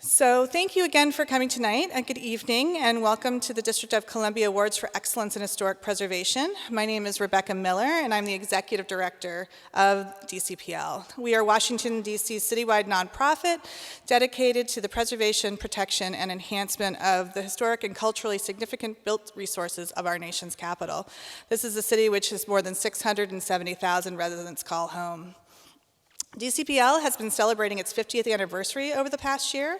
So thank you again for coming tonight, and good evening, and welcome to the District of Columbia Awards for Excellence in Historic Preservation. My name is Rebecca Miller, and I'm the Executive Director of DCPL. We are Washington, D.C.'s citywide nonprofit dedicated to the preservation, protection, and enhancement of the historic and culturally significant built resources of our nation's capital. This is a city which has more than 670,000 residents call home. DCPL has been celebrating its 50th anniversary over the past year.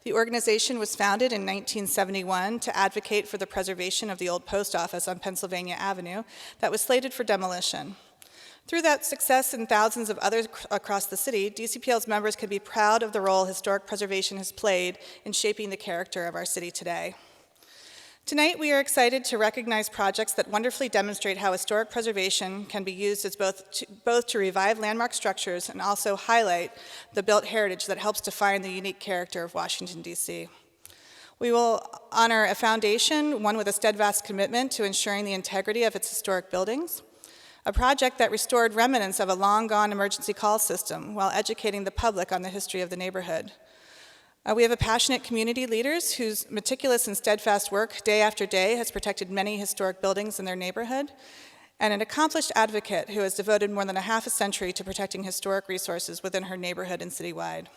The organization was founded in 1971 to advocate for the preservation of the old post office on Pennsylvania Avenue that was slated for demolition. Through that success and thousands of others across the city, DCPL's members can be proud of the role historic preservation has played in shaping the character of our city today. Tonight, we are excited to recognize projects that wonderfully demonstrate how historic preservation can be used as both to revive landmark structures and also highlight the built heritage that helps define the unique character of Washington, D.C. We will honor a foundation, one with a steadfast commitment to ensuring the integrity of its historic buildings, a project that restored remnants of a long-gone emergency call system while educating the public on the history of the neighborhood. We have a passionate community leaders whose meticulous and steadfast work day after day has protected many historic buildings in their neighborhood, and an accomplished advocate who has devoted more than a half a century to protecting historic resources within her neighborhood and citywide.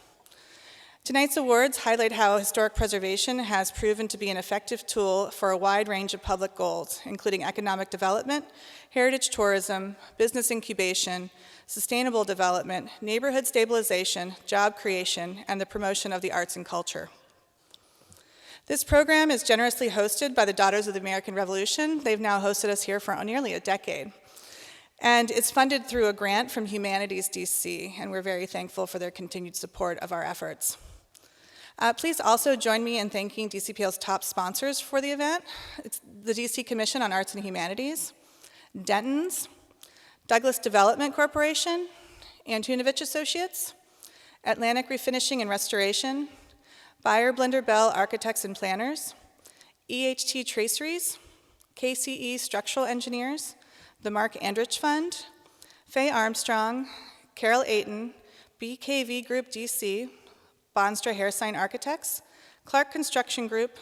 Tonight's awards highlight how historic preservation has proven to be an effective tool for a wide range of public goals, including economic development, heritage tourism, business incubation, sustainable development, neighborhood stabilization, job creation, and the promotion of the arts and culture. This program is generously hosted by the Daughters of the American Revolution. They've now hosted us here for nearly a decade. And it's funded through a grant from Humanities DC, and we're very thankful for their continued support of our efforts. Please also join me in thanking DCPL's top sponsors for the event. It's the DC Commission on Arts and Humanities, Denton's, Douglas Development Corporation, Antunovich Associates, Atlantic Refinishing and Restoration, Beyer Blender Bell Architects and Planners, EHT Traceries, KCE Structural Engineers, the Mark Andrich Fund, Faye Armstrong, Carol Ayton, BKV Group DC, Bonstra Hairsign Architects, Clark Construction Group,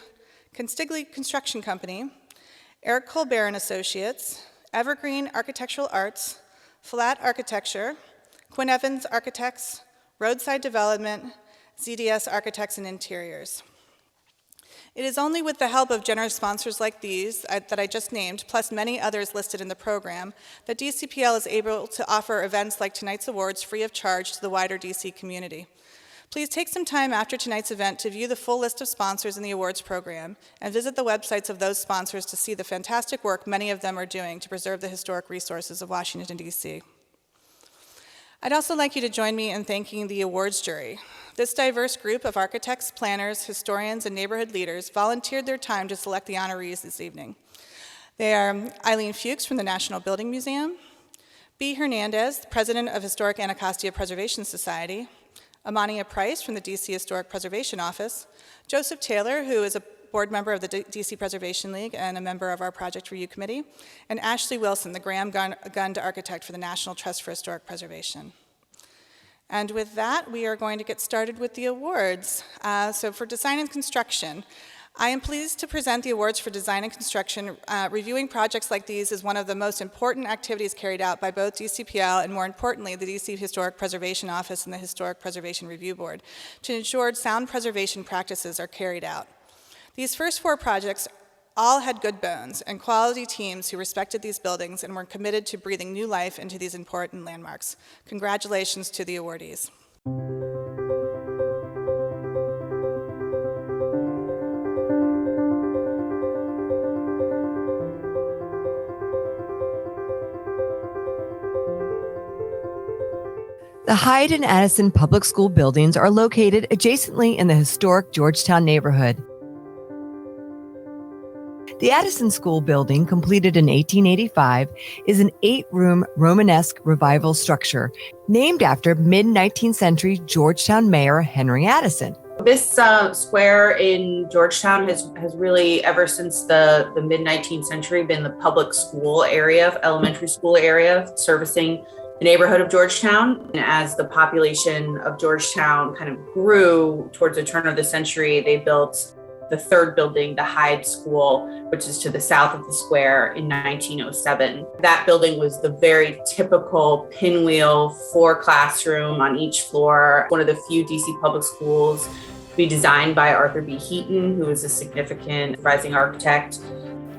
Constigli Construction Company, Eric Colbert and Associates, Evergreen Architectural Arts, Flat Architecture, Quinn Evans Architects, Roadside Development, ZDS Architects and Interiors. It is only with the help of generous sponsors like these that I just named, plus many others listed in the program, that DCPL is able to offer events like tonight's awards free of charge to the wider DC community. Please take some time after tonight's event to view the full list of sponsors in the awards program and visit the websites of those sponsors to see the fantastic work many of them are doing to preserve the historic resources of Washington, D.C. I'd also like you to join me in thanking the awards jury. This diverse group of architects, planners, historians, and neighborhood leaders volunteered their time to select the honorees this evening. They are Eileen Fuchs from the National Building Museum, B. Hernandez, president of Historic Anacostia Preservation Society, Amania Price from the DC Historic Preservation Office, Joseph Taylor, who is a board member of the DC Preservation League and a member of our Project Review Committee, and Ashley Wilson, the Graham Gund architect for the National Trust for Historic Preservation. And with that, we are going to get started with the awards. So for design and construction, I am pleased to present the awards for design and construction. Reviewing projects like these is one of the most important activities carried out by both DCPL and, more importantly, the DC Historic Preservation Office and the Historic Preservation Review Board to ensure sound preservation practices are carried out. These first four projects all had good bones and quality teams who respected these buildings and were committed to breathing new life into these important landmarks. Congratulations to the awardees. The Hyde and Addison Public School buildings are located adjacently in the historic Georgetown neighborhood. The Addison School building, completed in 1885, is an 8-room Romanesque revival structure named after mid-19th century Georgetown Mayor Henry Addison. This square in Georgetown has really, ever since the mid-19th century, been the public school area, elementary school area, servicing the neighborhood of Georgetown. And as the population of Georgetown kind of grew towards the turn of the century, they built the third building, the Hyde School, which is to the south of the square, in 1907. That building was the very typical pinwheel 4-classroom on each floor, one of the few DC public schools to be designed by Arthur B. Heaton, who was a significant rising architect.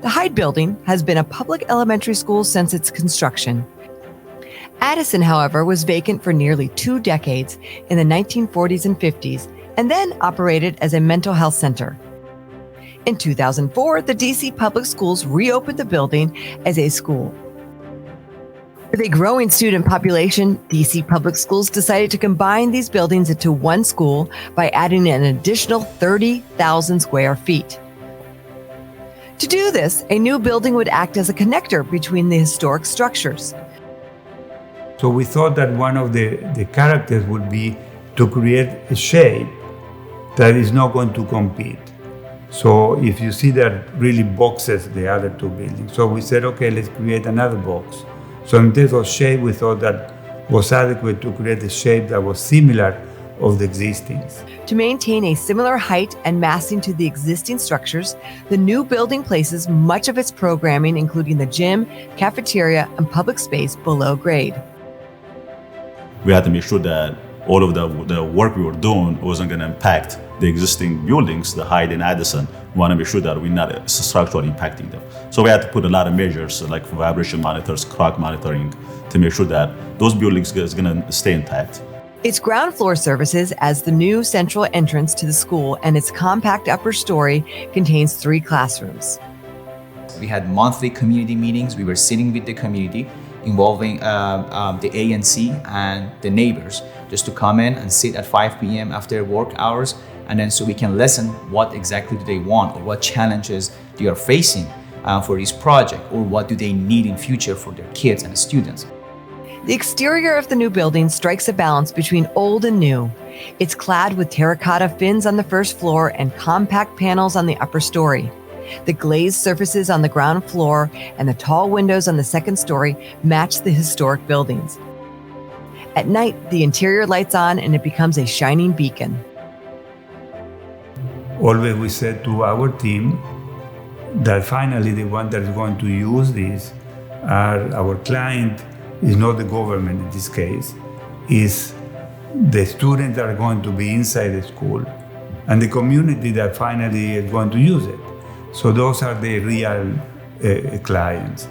The Hyde Building has been a public elementary school since its construction. Addison, however, was vacant for nearly 2 decades in the 1940s and 50s, and then operated as a mental health center. In 2004, the DC Public Schools reopened the building as a school. With a growing student population, DC Public Schools decided to combine these buildings into one school by adding an additional 30,000 square feet. To do this, a new building would act as a connector between the historic structures. So we thought that one of the characters would be to create a shape that is not going to compete. So if you see that really boxes the other 2 buildings. So we said, okay, let's create another box. So in terms of shape, we thought that was adequate to create a shape that was similar of the existing. To maintain a similar height and massing to the existing structures, the new building places much of its programming, including the gym, cafeteria, and public space, below grade. We had to make sure that all of the work we were doing wasn't going to impact the existing buildings, the Hyde and Addison. We want to make sure that we're not structurally impacting them. So we had to put a lot of measures like vibration monitors, clock monitoring, to make sure that those buildings is going to stay intact. Its ground floor services as the new central entrance to the school, and its compact upper story contains 3 classrooms. We had monthly community meetings. We were sitting with the community, involving the ANC and the neighbors, just to come in and sit at 5 p.m. after work hours, and then so we can listen what exactly do they want, or what challenges they are facing for this project, or what do they need in future for their kids and students. The exterior of the new building strikes a balance between old and new. It's clad with terracotta fins on the first floor and compact panels on the upper story. The glazed surfaces on the ground floor and the tall windows on the second story match the historic buildings. At night, the interior lights on and it becomes a shining beacon. Always we said to our team that finally the one that is going to use this are our client is not the government in this case, is the students that are going to be inside the school and the community that finally is going to use it. So those are the real clients.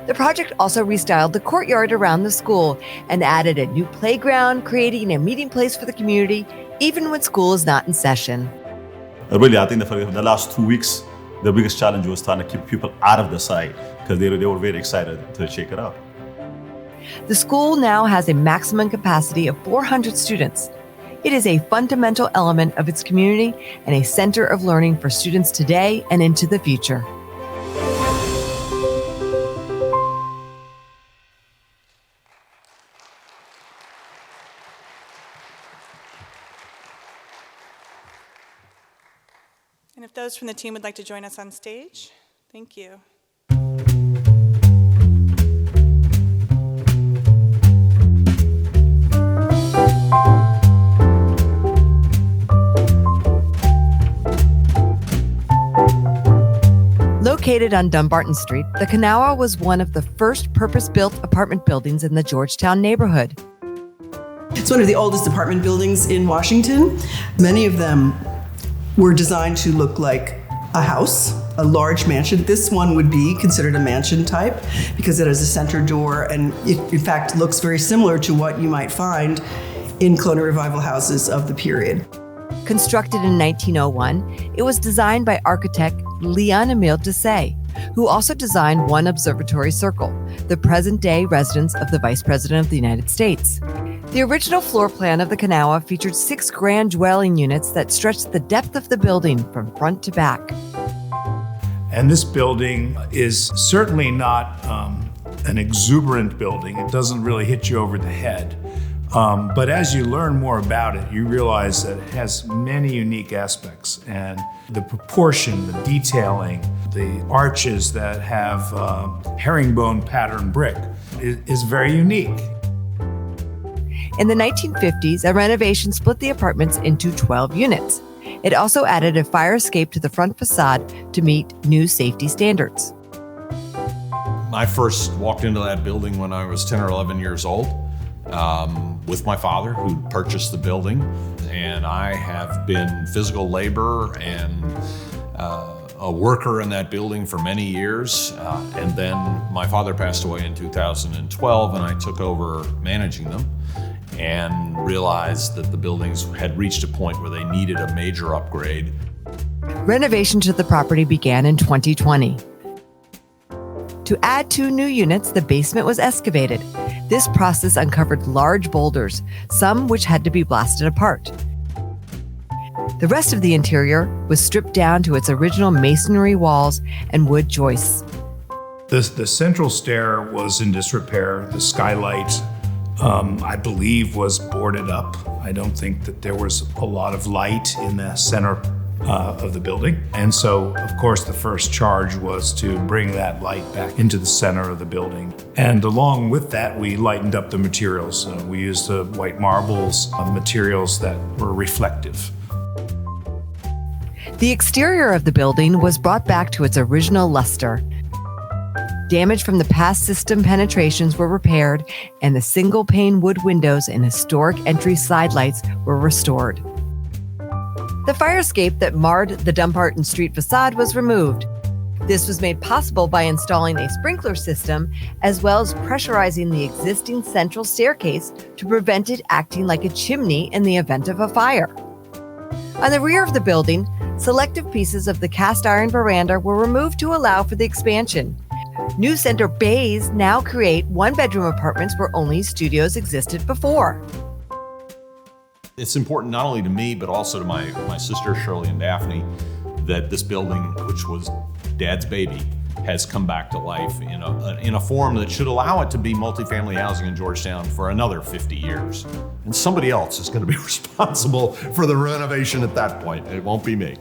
The project also restyled the courtyard around the school and added a new playground, creating a meeting place for the community, even when school is not in session. Really, I think that for the last 2 weeks, the biggest challenge was trying to keep people out of the site because they were very excited to check it out. The school now has a maximum capacity of 400 students. It is a fundamental element of its community and a center of learning for students today and into the future. And if those from the team would like to join us on stage, thank you. Located on Dumbarton Street, the Kanawha was one of the first purpose-built apartment buildings in the Georgetown neighborhood. It's one of the oldest apartment buildings in Washington. Many of them were designed to look like a house, a large mansion. This one would be considered a mansion type because it has a center door, and it in fact looks very similar to what you might find in colonial revival houses of the period. Constructed in 1901, it was designed by architect Léon-Émile Desaix, who also designed one observatory circle, the present-day residence of the Vice President of the United States. The original floor plan of the Kanawha featured 6 grand dwelling units that stretched the depth of the building from front to back. And this building is certainly not an exuberant building. It doesn't really hit you over the head. But as you learn more about it, you realize that it has many unique aspects, and the proportion, the detailing, the arches that have herringbone pattern brick is very unique. In the 1950s, a renovation split the apartments into 12 units. It also added a fire escape to the front facade to meet new safety standards. I first walked into that building when I was 10 or 11 years old with my father, who purchased the building. And I have been physical labor and a worker in that building for many years. And then my father passed away in 2012, and I took over managing them and realized that the buildings had reached a point where they needed a major upgrade. Renovation to the property began in 2020. To add 2 new units, the basement was excavated. This process uncovered large boulders, some which had to be blasted apart. The rest of the interior was stripped down to its original masonry walls and wood joists. The central stair was in disrepair. The skylight, I believe, was boarded up. I don't think that there was a lot of light in the center of the building. And so, of course, the first charge was to bring that light back into the center of the building. And along with that, we lightened up the materials. We used the white marbles, materials that were reflective. The exterior of the building was brought back to its original luster. Damage from the past system penetrations were repaired, and the single-pane wood windows and historic entry side lights were restored. The fire escape that marred the Dumbarton Street facade was removed. This was made possible by installing a sprinkler system, as well as pressurizing the existing central staircase to prevent it acting like a chimney in the event of a fire. On the rear of the building, selective pieces of the cast iron veranda were removed to allow for the expansion. New center bays now create one-bedroom apartments where only studios existed before. It's important not only to me, but also to my sister Shirley and Daphne, that this building, which was Dad's baby, has come back to life in a form that should allow it to be multifamily housing in Georgetown for another 50 years. And somebody else is going to be responsible for the renovation at that point. It won't be me.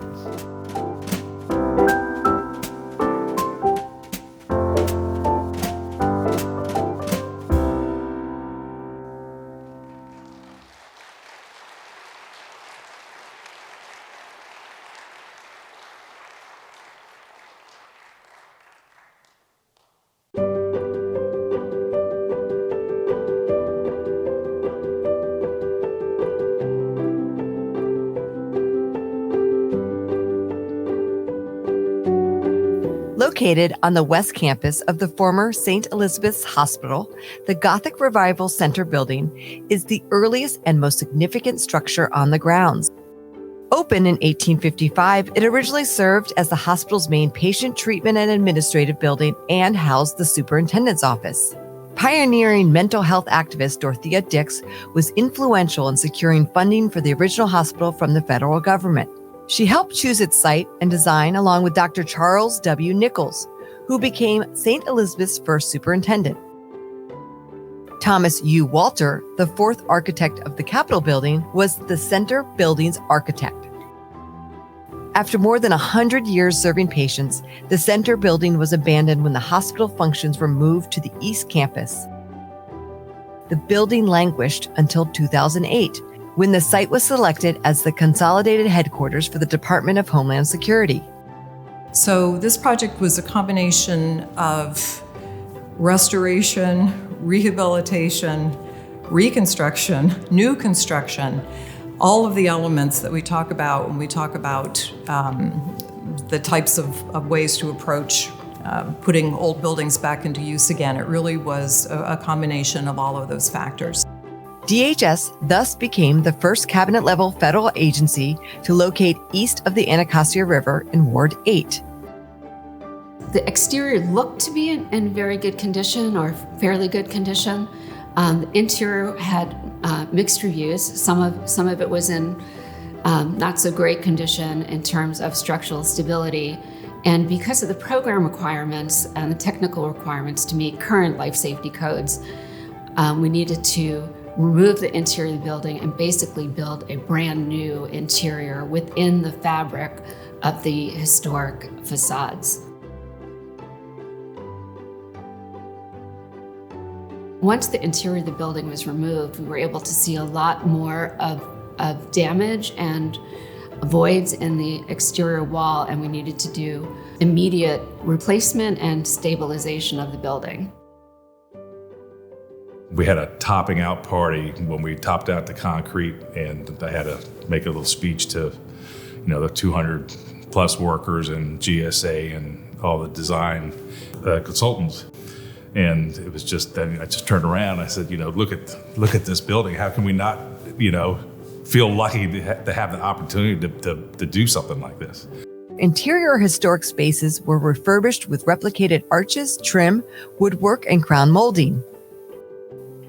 Located on the west campus of the former St. Elizabeth's Hospital, the Gothic Revival Center building is the earliest and most significant structure on the grounds. Opened in 1855, it originally served as the hospital's main patient treatment and administrative building and housed the superintendent's office. Pioneering mental health activist Dorothea Dix was influential in securing funding for the original hospital from the federal government. She helped choose its site and design along with Dr. Charles W. Nichols, who became St. Elizabeth's first superintendent. Thomas U. Walter, the fourth architect of the Capitol building, was the center building's architect. After more than 100 years serving patients, the center building was abandoned when the hospital functions were moved to the East Campus. The building languished until 2008, when the site was selected as the consolidated headquarters for the Department of Homeland Security. So this project was a combination of restoration, rehabilitation, reconstruction, new construction, all of the elements that we talk about when we talk about the types of ways to approach putting old buildings back into use again. It really was a combination of all of those factors. DHS thus became the first cabinet-level federal agency to locate east of the Anacostia River in Ward 8. The exterior looked to be in very good condition or fairly good condition. The interior had mixed reviews. Some of it was in not so great condition in terms of structural stability. And because of the program requirements and the technical requirements to meet current life safety codes, we needed to remove the interior of the building and basically build a brand new interior within the fabric of the historic facades. Once the interior of the building was removed, we were able to see a lot more of damage and voids in the exterior wall, and we needed to do immediate replacement and stabilization of the building. We had a topping out party when we topped out the concrete, and I had to make a little speech to, the 200 plus workers and GSA and all the design consultants. And it was just, then I just turned around and I said, look at this building. How can we not, feel lucky to have the opportunity to do something like this? Interior historic spaces were refurbished with replicated arches, trim, woodwork, and crown molding.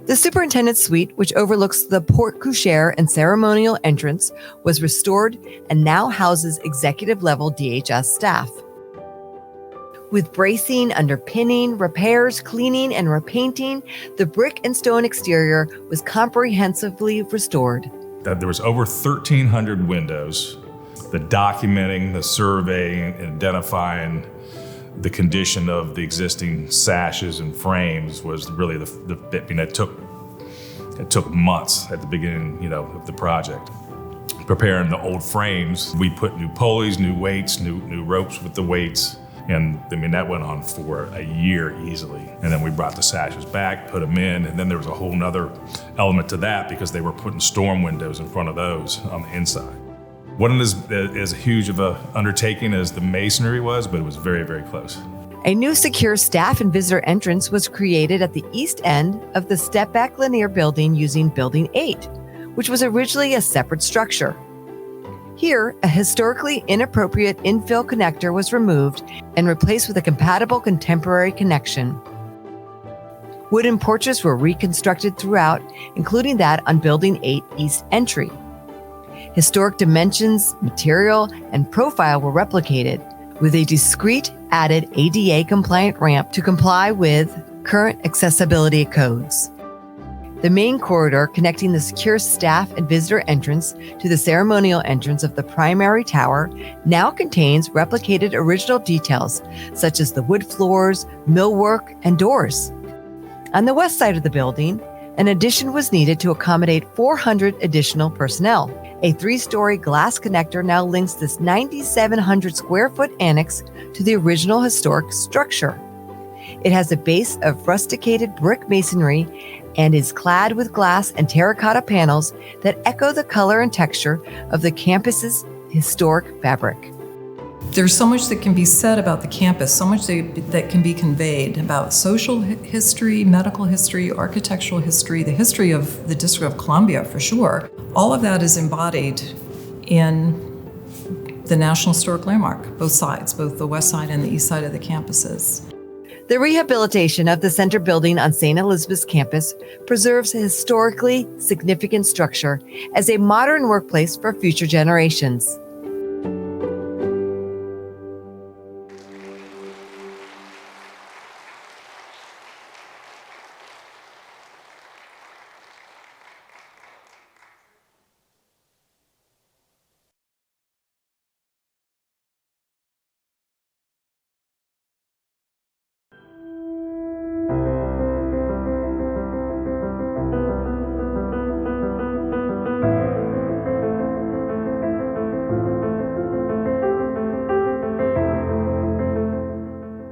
The superintendent's suite, which overlooks the porte cochere and ceremonial entrance, was restored and now houses executive-level DHS staff. With bracing, underpinning, repairs, cleaning, and repainting, the brick and stone exterior was comprehensively restored. There was over 1,300 windows. The documenting, the surveying, and identifying the condition of the existing sashes and frames was really it took months at the beginning, of the project. Preparing the old frames, we put new pulleys, new weights, new ropes with the weights. And that went on for a year easily. And then we brought the sashes back, put them in, and then there was a whole nother element to that because they were putting storm windows in front of those on the inside. Wasn't as huge of an undertaking as the masonry was, but it was very, very close. A new secure staff and visitor entrance was created at the east end of the step-back linear building using Building 8, which was originally a separate structure. Here, a historically inappropriate infill connector was removed and replaced with a compatible contemporary connection. Wooden porches were reconstructed throughout, including that on Building 8 East entry. Historic dimensions, material, and profile were replicated, with a discrete added ADA-compliant ramp to comply with current accessibility codes. The main corridor connecting the secure staff and visitor entrance to the ceremonial entrance of the primary tower now contains replicated original details, such as the wood floors, millwork, and doors. On the west side of the building, an addition was needed to accommodate 400 additional personnel. A 3-story glass connector now links this 9,700 square foot annex to the original historic structure. It has a base of rusticated brick masonry and is clad with glass and terracotta panels that echo the color and texture of the campus's historic fabric. There's so much that can be said about the campus, so much that can be conveyed about social history, medical history, architectural history, the history of the District of Columbia for sure. All of that is embodied in the National Historic Landmark, both sides, both the west side and the east side of the campuses. The rehabilitation of the center building on St. Elizabeth's campus preserves a historically significant structure as a modern workplace for future generations.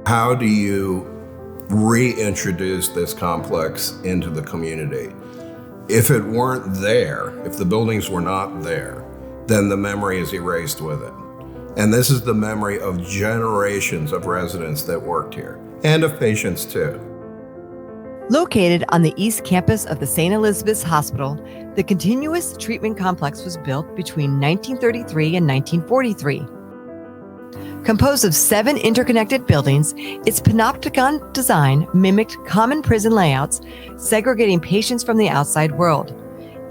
How do you reintroduce this complex into the community? If it weren't there, if the buildings were not there, then the memory is erased with it. And this is the memory of generations of residents that worked here, and of patients too. Located on the east campus of the St. Elizabeth's Hospital, the continuous treatment complex was built between 1933 and 1943. Composed of 7 interconnected buildings, its panopticon design mimicked common prison layouts, segregating patients from the outside world.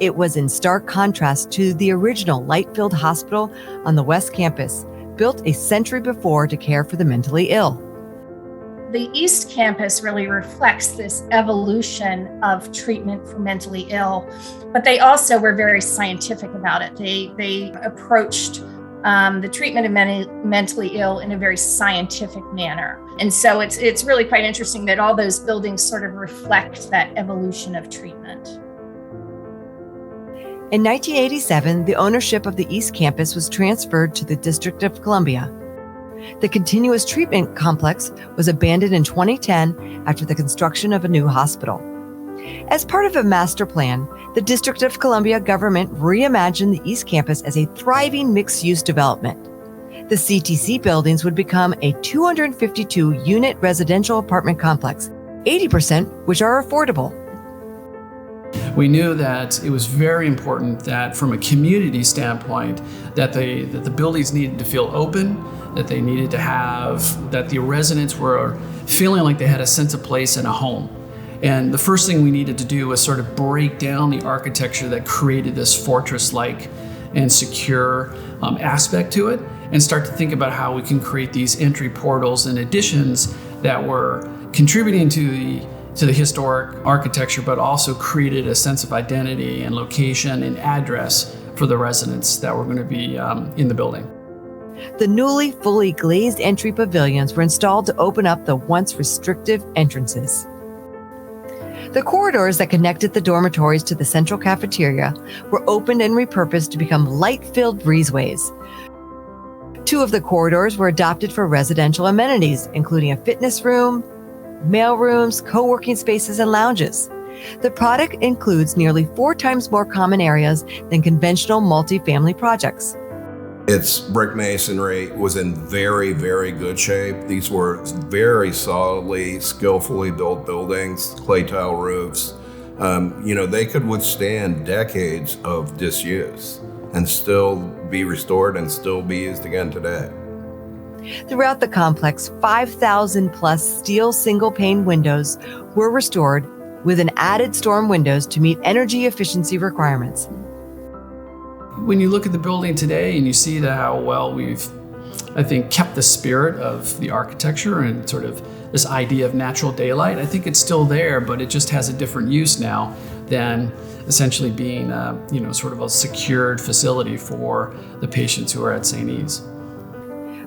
It was in stark contrast to the original light-filled hospital on the West Campus, built a century before to care for the mentally ill. The East Campus really reflects this evolution of treatment for mentally ill, but they also were very scientific about it. They approached the treatment of mentally ill in a very scientific manner. And so it's really quite interesting that all those buildings sort of reflect that evolution of treatment. In 1987, the ownership of the East Campus was transferred to the District of Columbia. The continuous treatment complex was abandoned in 2010 after the construction of a new hospital. As part of a master plan, the District of Columbia government reimagined the East Campus as a thriving mixed-use development. The CTC buildings would become a 252-unit residential apartment complex, 80% which are affordable. We knew that it was very important that from a community standpoint, that the buildings needed to feel open, that they needed to have, that the residents were feeling like they had a sense of place and a home. And the first thing we needed to do was sort of break down the architecture that created this fortress-like and secure aspect to it, and start to think about how we can create these entry portals and additions that were contributing to the historic architecture, but also created a sense of identity and location and address for the residents that were going to be in the building. The newly fully glazed entry pavilions were installed to open up the once restrictive entrances. The corridors that connected the dormitories to the central cafeteria were opened and repurposed to become light-filled breezeways. 2 of the corridors were adopted for residential amenities, including a fitness room, mail rooms, co-working spaces, and lounges. The product includes nearly 4 times more common areas than conventional multifamily projects. Its brick masonry was in very, very good shape. These were very solidly, skillfully built buildings, clay tile roofs. They could withstand decades of disuse and still be restored and still be used again today. Throughout the complex, 5,000 plus steel single-pane windows were restored with an added storm windows to meet energy efficiency requirements. When you look at the building today and you see how well we've, I think, kept the spirit of the architecture and sort of this idea of natural daylight, I think it's still there, but it just has a different use now than essentially being, sort of a secured facility for the patients who are at St. E's.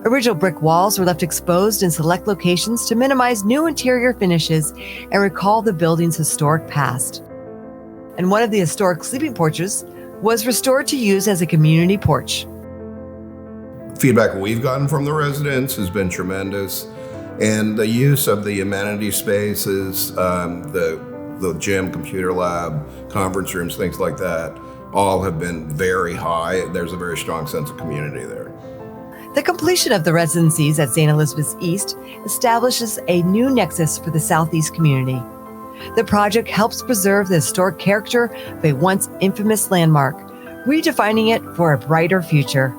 Original brick walls were left exposed in select locations to minimize new interior finishes and recall the building's historic past. And one of the historic sleeping porches was restored to use as a community porch. Feedback we've gotten from the residents has been tremendous, and the use of the amenity spaces, the gym, computer lab, conference rooms, things like that, all have been very high. There's a very strong sense of community there. The completion of the residencies at St. Elizabeth's East establishes a new nexus for the Southeast community. The project helps preserve the historic character of a once infamous landmark, redefining it for a brighter future.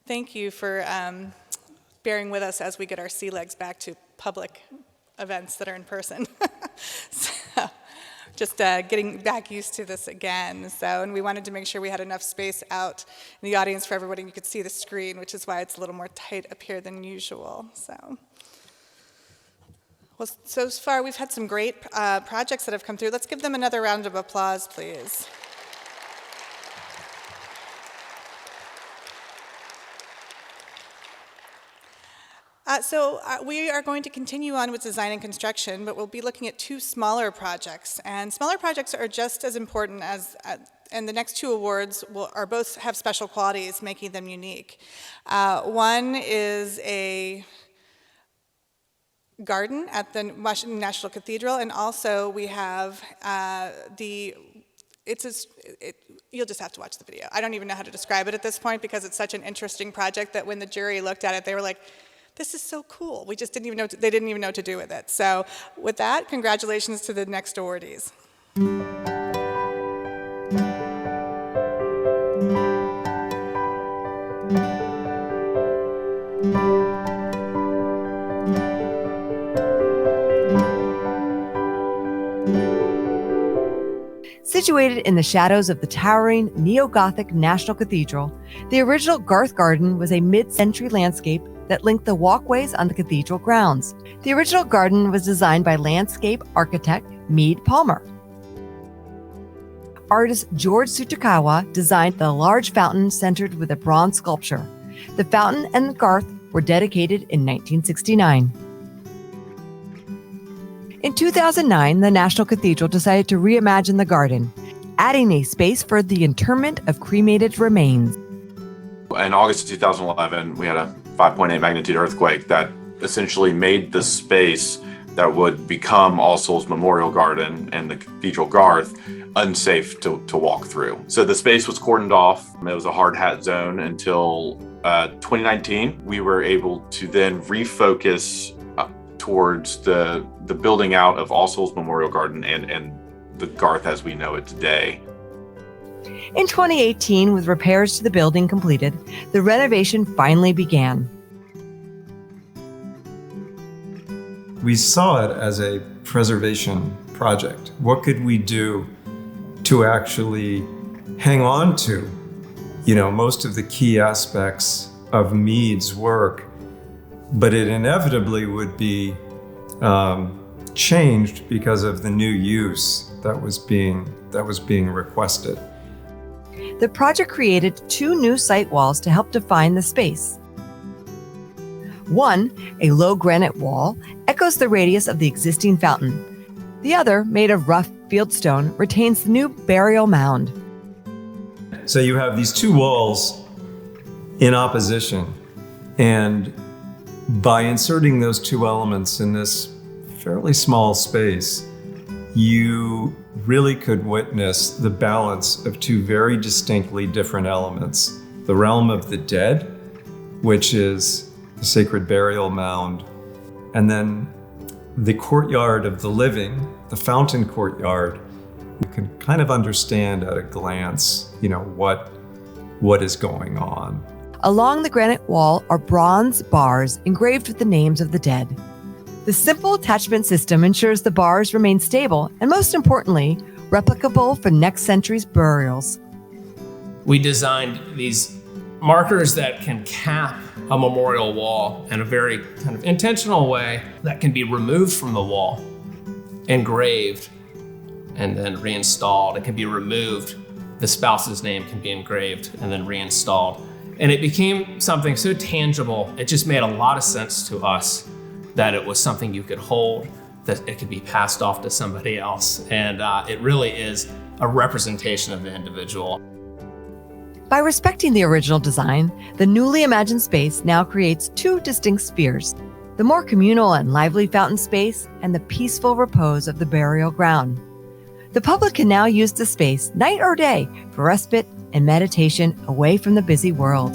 Thank you for bearing with us as we get our sea legs back to public events that are in person. So, just getting back used to this again. And we wanted to make sure we had enough space out in the audience for everybody. You could see the screen, which is why it's a little more tight up here than usual. So far we've had some great projects that have come through. Let's give them another round of applause, please. We are going to continue on with design and construction, but we'll be looking at 2 smaller projects. And smaller projects are just as important as, and the next 2 awards are both have special qualities, making them unique. One is a garden at the Washington National Cathedral, and also we have you'll just have to watch the video. I don't even know how to describe it at this point because it's such an interesting project that when the jury looked at it, they were like, this is so cool. We just didn't even know, they didn't even know what to do with it. So with that, congratulations to the next awardees. Situated in the shadows of the towering neo-Gothic National Cathedral, the original Garth Garden was a mid-century landscape that linked the walkways on the cathedral grounds. The original garden was designed by landscape architect Meade Palmer. Artist George Tsutakawa designed the large fountain centered with a bronze sculpture. The fountain and the garth were dedicated in 1969. In 2009, the National Cathedral decided to reimagine the garden, adding a space for the interment of cremated remains. In August of 2011, we had a 5.8 magnitude earthquake that essentially made the space that would become All Souls Memorial Garden and the Cathedral Garth unsafe to walk through. So the space was cordoned off. It was a hard hat zone until 2019. We were able to then refocus towards the building out of All Souls Memorial Garden and the Garth as we know it today. In 2018, with repairs to the building completed, the renovation finally began. We saw it as a preservation project. What could we do to actually hang on to, most of the key aspects of Meade's work, but it inevitably would be changed because of the new use that was being requested. The project created 2 new site walls to help define the space. One, a low granite wall, echoes the radius of the existing fountain. The other, made of rough fieldstone, retains the new burial mound. So you have these 2 walls in opposition, and by inserting those 2 elements in this fairly small space, you really could witness the balance of 2 very distinctly different elements. The realm of the dead, which is the sacred burial mound, and then the courtyard of the living, the fountain courtyard. You can kind of understand at a glance, what is going on. Along the granite wall are bronze bars engraved with the names of the dead. The simple attachment system ensures the bars remain stable and, most importantly, replicable for next century's burials. We designed these markers that can cap a memorial wall in a very kind of intentional way that can be removed from the wall, engraved, and then reinstalled. It can be removed, the spouse's name can be engraved and then reinstalled. And it became something so tangible, it just made a lot of sense to us that it was something you could hold, that it could be passed off to somebody else. And it really is a representation of the individual. By respecting the original design, the newly imagined space now creates 2 distinct spheres: the more communal and lively fountain space and the peaceful repose of the burial ground. The public can now use the space night or day for respite and meditation away from the busy world.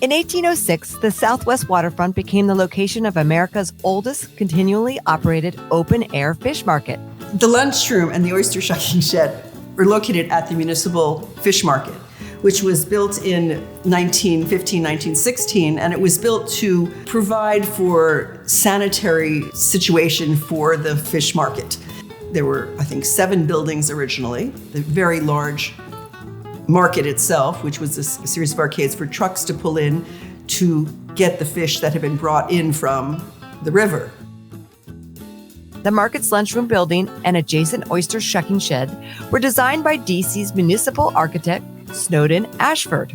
In 1806, the Southwest waterfront became the location of America's oldest continually operated open-air fish market. The lunchroom and the oyster shucking shed were located at the Municipal Fish Market, which was built in 1915, 1916, and it was built to provide for sanitary situation for the fish market. There were, I think, 7 buildings originally, the very large market itself, which was a series of arcades for trucks to pull in to get the fish that had been brought in from the river. the market's lunchroom building and adjacent oyster shucking shed were designed by DC's municipal architect, Snowden Ashford.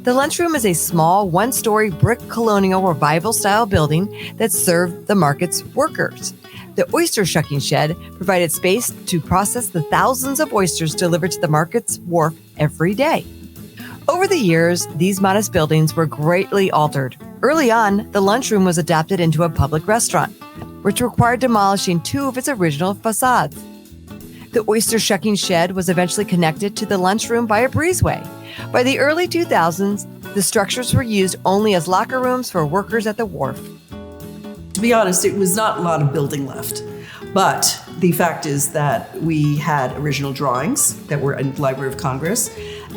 The lunchroom is a small, one-story brick colonial revival-style building that served the market's workers. The oyster shucking shed provided space to process the thousands of oysters delivered to the market's wharf every day. Over the years, these modest buildings were greatly altered. Early on, the lunchroom was adapted into a public restaurant, which required demolishing 2 of its original facades. The oyster shucking shed was eventually connected to the lunchroom by a breezeway. By the early 2000s, the structures were used only as locker rooms for workers at the wharf. To be honest, it was not a lot of building left. But the fact is that we had original drawings that were in the Library of Congress.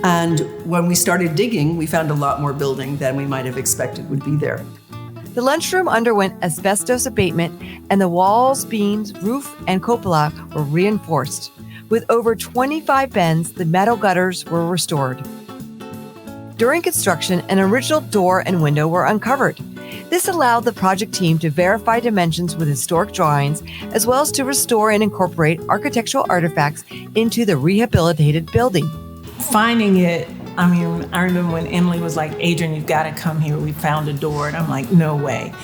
And when we started digging, we found a lot more building than we might have expected would be there. The lunchroom underwent asbestos abatement, and the walls, beams, roof, and cupola were reinforced. With over 25 bends, the metal gutters were restored. During construction, an original door and window were uncovered. This allowed the project team to verify dimensions with historic drawings, as well as to restore and incorporate architectural artifacts into the rehabilitated building. Finding it, I remember when Emily was like, Adrian, you've got to come here. We found a door. And I'm like, no way.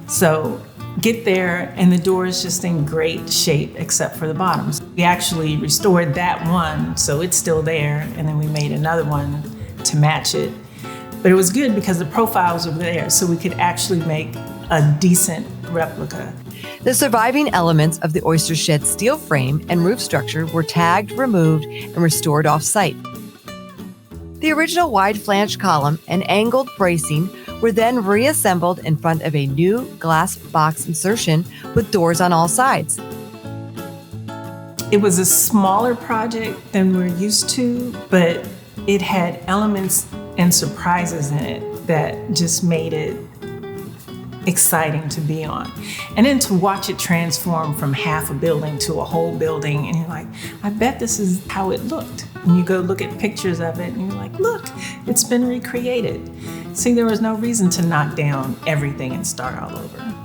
So get there, and the door is just in great shape except for the bottoms. We actually restored that one, so it's still there. And then we made another one to match it. But it was good because the profiles were there, so we could actually make a decent replica. The surviving elements of the oyster shed steel frame and roof structure were tagged, removed, and restored off-site. The original wide flange column and angled bracing were then reassembled in front of a new glass box insertion with doors on all sides. It was a smaller project than we're used to, but it had elements and surprises in it that just made it exciting to be on. And then to watch it transform from half a building to a whole building, and you're like, I bet this is how it looked. And you go look at pictures of it, and you're like, look, it's been recreated. See, there was no reason to knock down everything and start all over.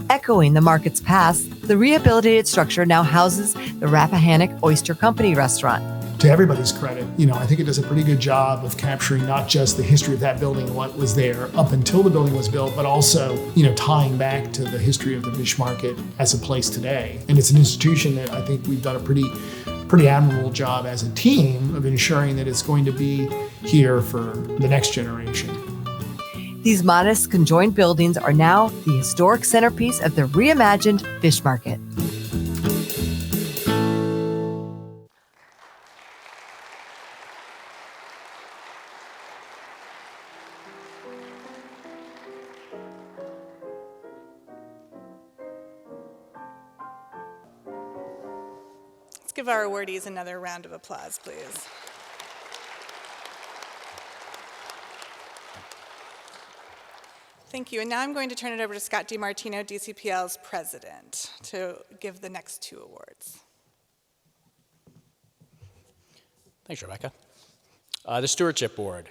Echoing the market's past, the rehabilitated structure now houses the Rappahannock Oyster Company restaurant. To everybody's credit, I think it does a pretty good job of capturing not just the history of that building and what was there up until the building was built, but also, tying back to the history of the fish market as a place today. And it's an institution that I think we've done a pretty admirable job as a team of ensuring that it's going to be here for the next generation. These modest conjoined buildings are now the historic centerpiece of the reimagined fish market. Let's give our awardees another round of applause, please. Thank you. And now I'm going to turn it over to Scott DiMartino, DCPL's president, to give the next 2 awards. Thanks, Rebecca. The Stewardship Board.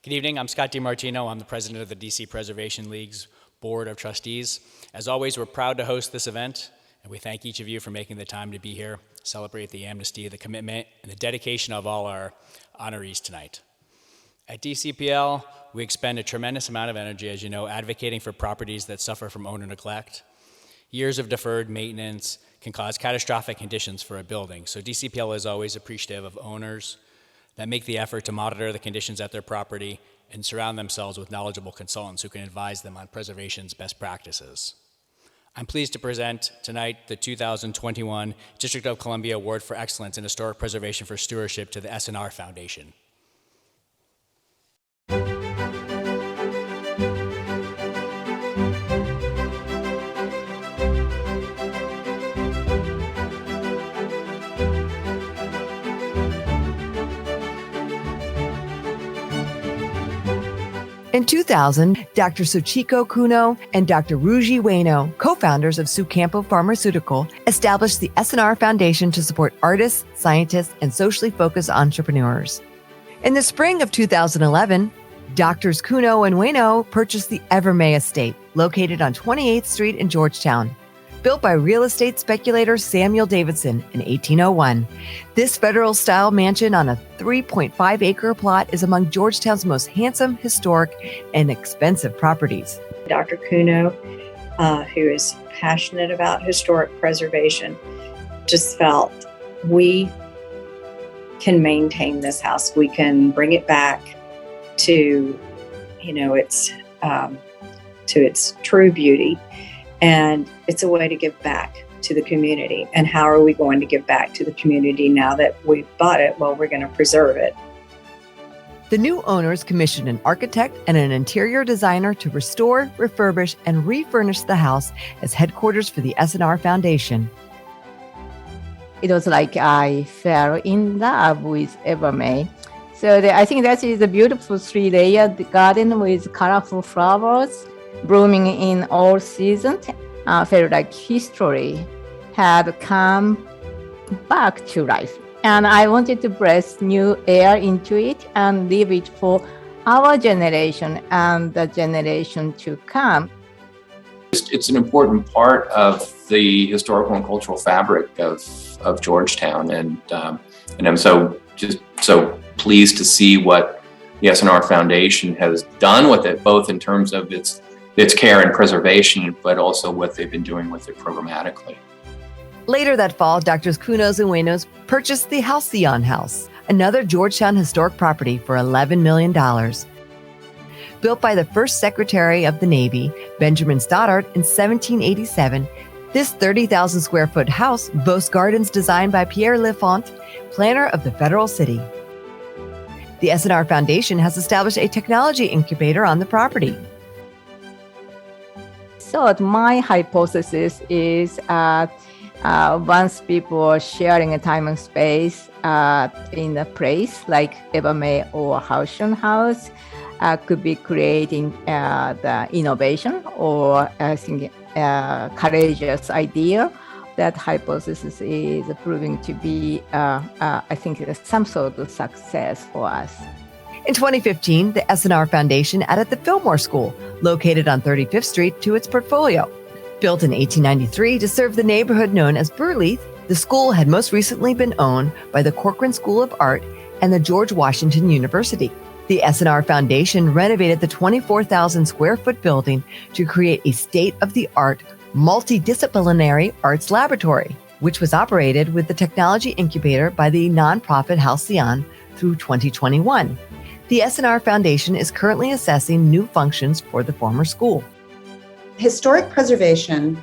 Good evening. I'm Scott DiMartino. I'm the president of the DC Preservation League's Board of Trustees. As always, we're proud to host this event, and we thank each of you for making the time to be here, celebrate the amnesty, the commitment, and the dedication of all our honorees tonight. At DCPL, we expend a tremendous amount of energy, as you know, advocating for properties that suffer from owner neglect. Years of deferred maintenance can cause catastrophic conditions for a building, so DCPL is always appreciative of owners that make the effort to monitor the conditions at their property and surround themselves with knowledgeable consultants who can advise them on preservation's best practices. I'm pleased to present tonight the 2021 District of Columbia Award for Excellence in Historic Preservation for Stewardship to the S&R Foundation. In 2000, Dr. Sochiko Kuno and Dr. Ruji Ueno, co-founders of Sucampo Pharmaceutical, established the S&R Foundation to support artists, scientists, and socially focused entrepreneurs. In the spring of 2011, Drs. Kuno and Ueno purchased the Evermay Estate, located on 28th Street in Georgetown. Built by real estate speculator Samuel Davidson in 1801, this federal-style mansion on a 3.5-acre plot is among Georgetown's most handsome, historic, and expensive properties. Dr. Kuno, who is passionate about historic preservation, just felt we can maintain this house. We can bring it back to, to its true beauty. And it's a way to give back to the community. And how are we going to give back to the community now that we've bought it? Well, we're going to preserve it. The new owners commissioned an architect and an interior designer to restore, refurbish, and refurnish the house as headquarters for the S&R Foundation. It was like I fell in love with Evermay. So I think that is a beautiful 3-layered garden with colorful flowers blooming in all seasons. Felt like history had come back to life. And I wanted to breathe new air into it and leave it for our generation and the generation to come. It's an important part of the historical and cultural fabric of Georgetown. And I'm so pleased to see what the S&R Foundation has done with it, both in terms of its care and preservation, but also what they've been doing with it programmatically. Later that fall, Drs. Kunos and Uenos purchased the Halcyon House, another Georgetown historic property, for $11 million. Built by the first Secretary of the Navy, Benjamin Stoddard, in 1787, this 30,000 square foot house boasts gardens designed by Pierre Lefont, planner of the Federal City. The S&R Foundation has established a technology incubator on the property. So my hypothesis is once people are sharing a time and space in a place like Evermay or Halcyon House, could be creating the innovation or I think courageous idea. That hypothesis is proving to be, I think, some sort of success for us. In 2015, the S&R Foundation added the Fillmore School, located on 35th Street, to its portfolio. Built in 1893 to serve the neighborhood known as Burleith, the school had most recently been owned by the Corcoran School of Art and the George Washington University. The S&R Foundation renovated the 24,000 square foot building to create a state-of-the-art, multidisciplinary arts laboratory, which was operated with the technology incubator by the nonprofit Halcyon through 2021. The S&R Foundation is currently assessing new functions for the former school. Historic preservation,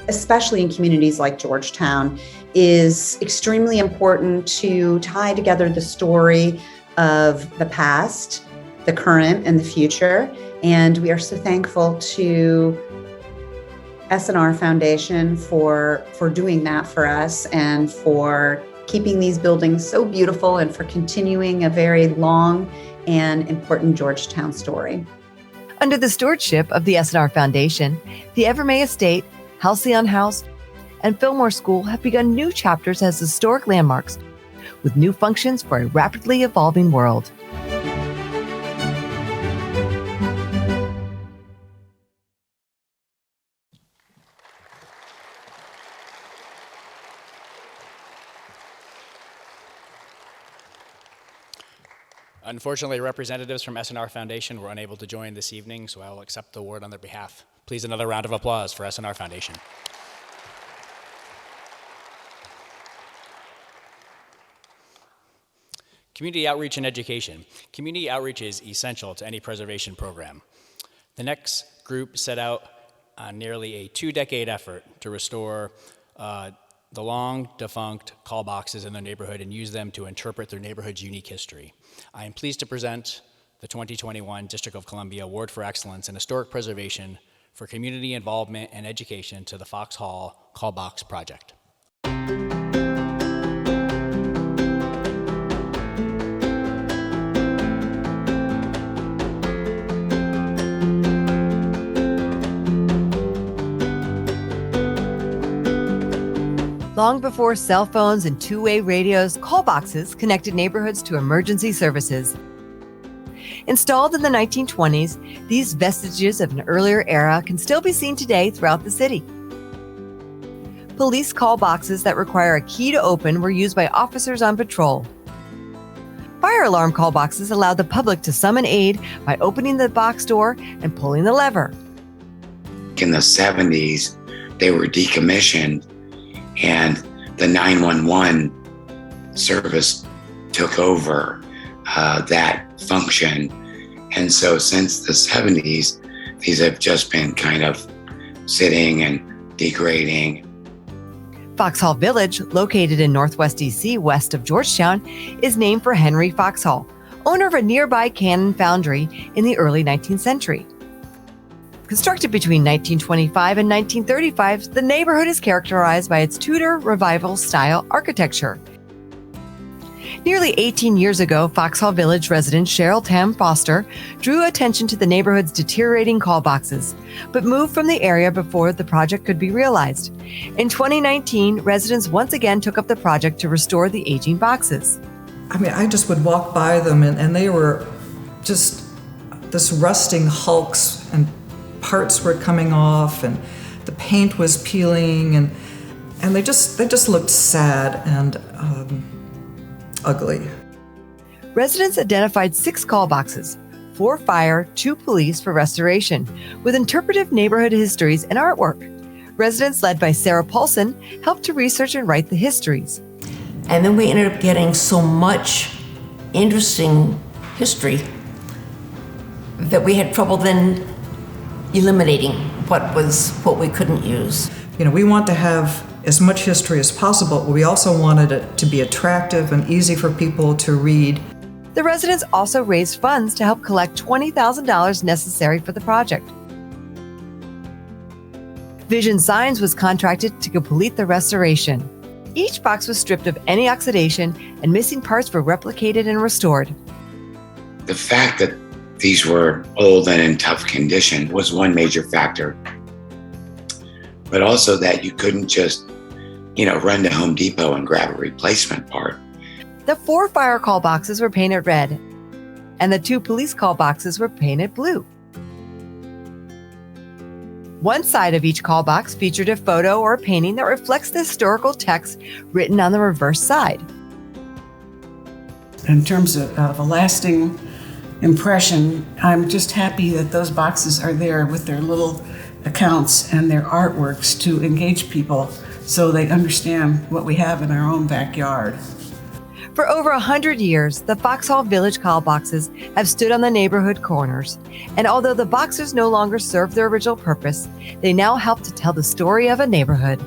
especially in communities like Georgetown, is extremely important to tie together the story of the past, the current, and the future. And we are so thankful to S&R Foundation for doing that for us and for keeping these buildings so beautiful and for continuing a very long and important Georgetown story. Under the stewardship of the S&R Foundation, the Evermay Estate, Halcyon House, and Fillmore School have begun new chapters as historic landmarks with new functions for a rapidly evolving world. Unfortunately, representatives from S&R Foundation were unable to join this evening, so I will accept the award on their behalf. Please, another round of applause for S&R Foundation. Community outreach and education. Community outreach is essential to any preservation program. The next group set out on nearly a 2-decade effort to restore the long-defunct call boxes in their neighborhood and use them to interpret their neighborhood's unique history. I am pleased to present the 2021 District of Columbia Award for Excellence in Historic Preservation for Community Involvement and Education to the Fox Hall Call Box Project. Long before cell phones and two-way radios, call boxes connected neighborhoods to emergency services. Installed in the 1920s, these vestiges of an earlier era can still be seen today throughout the city. police call boxes that require a key to open were used by officers on patrol. Fire alarm call boxes allowed the public to summon aid by opening the box door and pulling the lever. In the 70s, they were decommissioned, and the 911 service took over that function. And so since the 70s, these have just been kind of sitting and degrading. Foxhall Village, located in Northwest DC west of Georgetown, is named for Henry Foxhall, owner of a nearby cannon foundry in the early 19th century. Constructed between 1925 and 1935, the neighborhood is characterized by its Tudor Revival style architecture. Nearly 18 years ago, Foxhall Village resident Cheryl Tam Foster drew attention to the neighborhood's deteriorating call boxes, but moved from the area before the project could be realized. In 2019, residents once again took up the project to restore the aging boxes. I mean, I just would walk by them and they were just this rusting hulks, and parts were coming off and the paint was peeling, and they just looked sad and ugly. Residents identified 6 call boxes, 4 fire, 2 police for restoration, with interpretive neighborhood histories and artwork. Residents led by Sarah Paulson helped to research and write the histories. And then we ended up getting so much interesting history that we had trouble then eliminating what we couldn't use. You know, we want to have as much history as possible, but we also wanted it to be attractive and easy for people to read. The residents also raised funds to help collect $20,000 necessary for the project. Vision Signs was contracted to complete the restoration. Each box was stripped of any oxidation, and missing parts were replicated and restored. The fact that these were old and in tough condition was one major factor, but also that you couldn't just, run to Home Depot and grab a replacement part. The 4 fire call boxes were painted red, and the 2 police call boxes were painted blue. One side of each call box featured a photo or a painting that reflects the historical text written on the reverse side. In terms of a lasting impression, I'm just happy that those boxes are there with their little accounts and their artworks to engage people so they understand what we have in our own backyard. For over 100 years, the Foxhall Village call boxes have stood on the neighborhood corners, and although the boxes no longer serve their original purpose, they now help to tell the story of a neighborhood.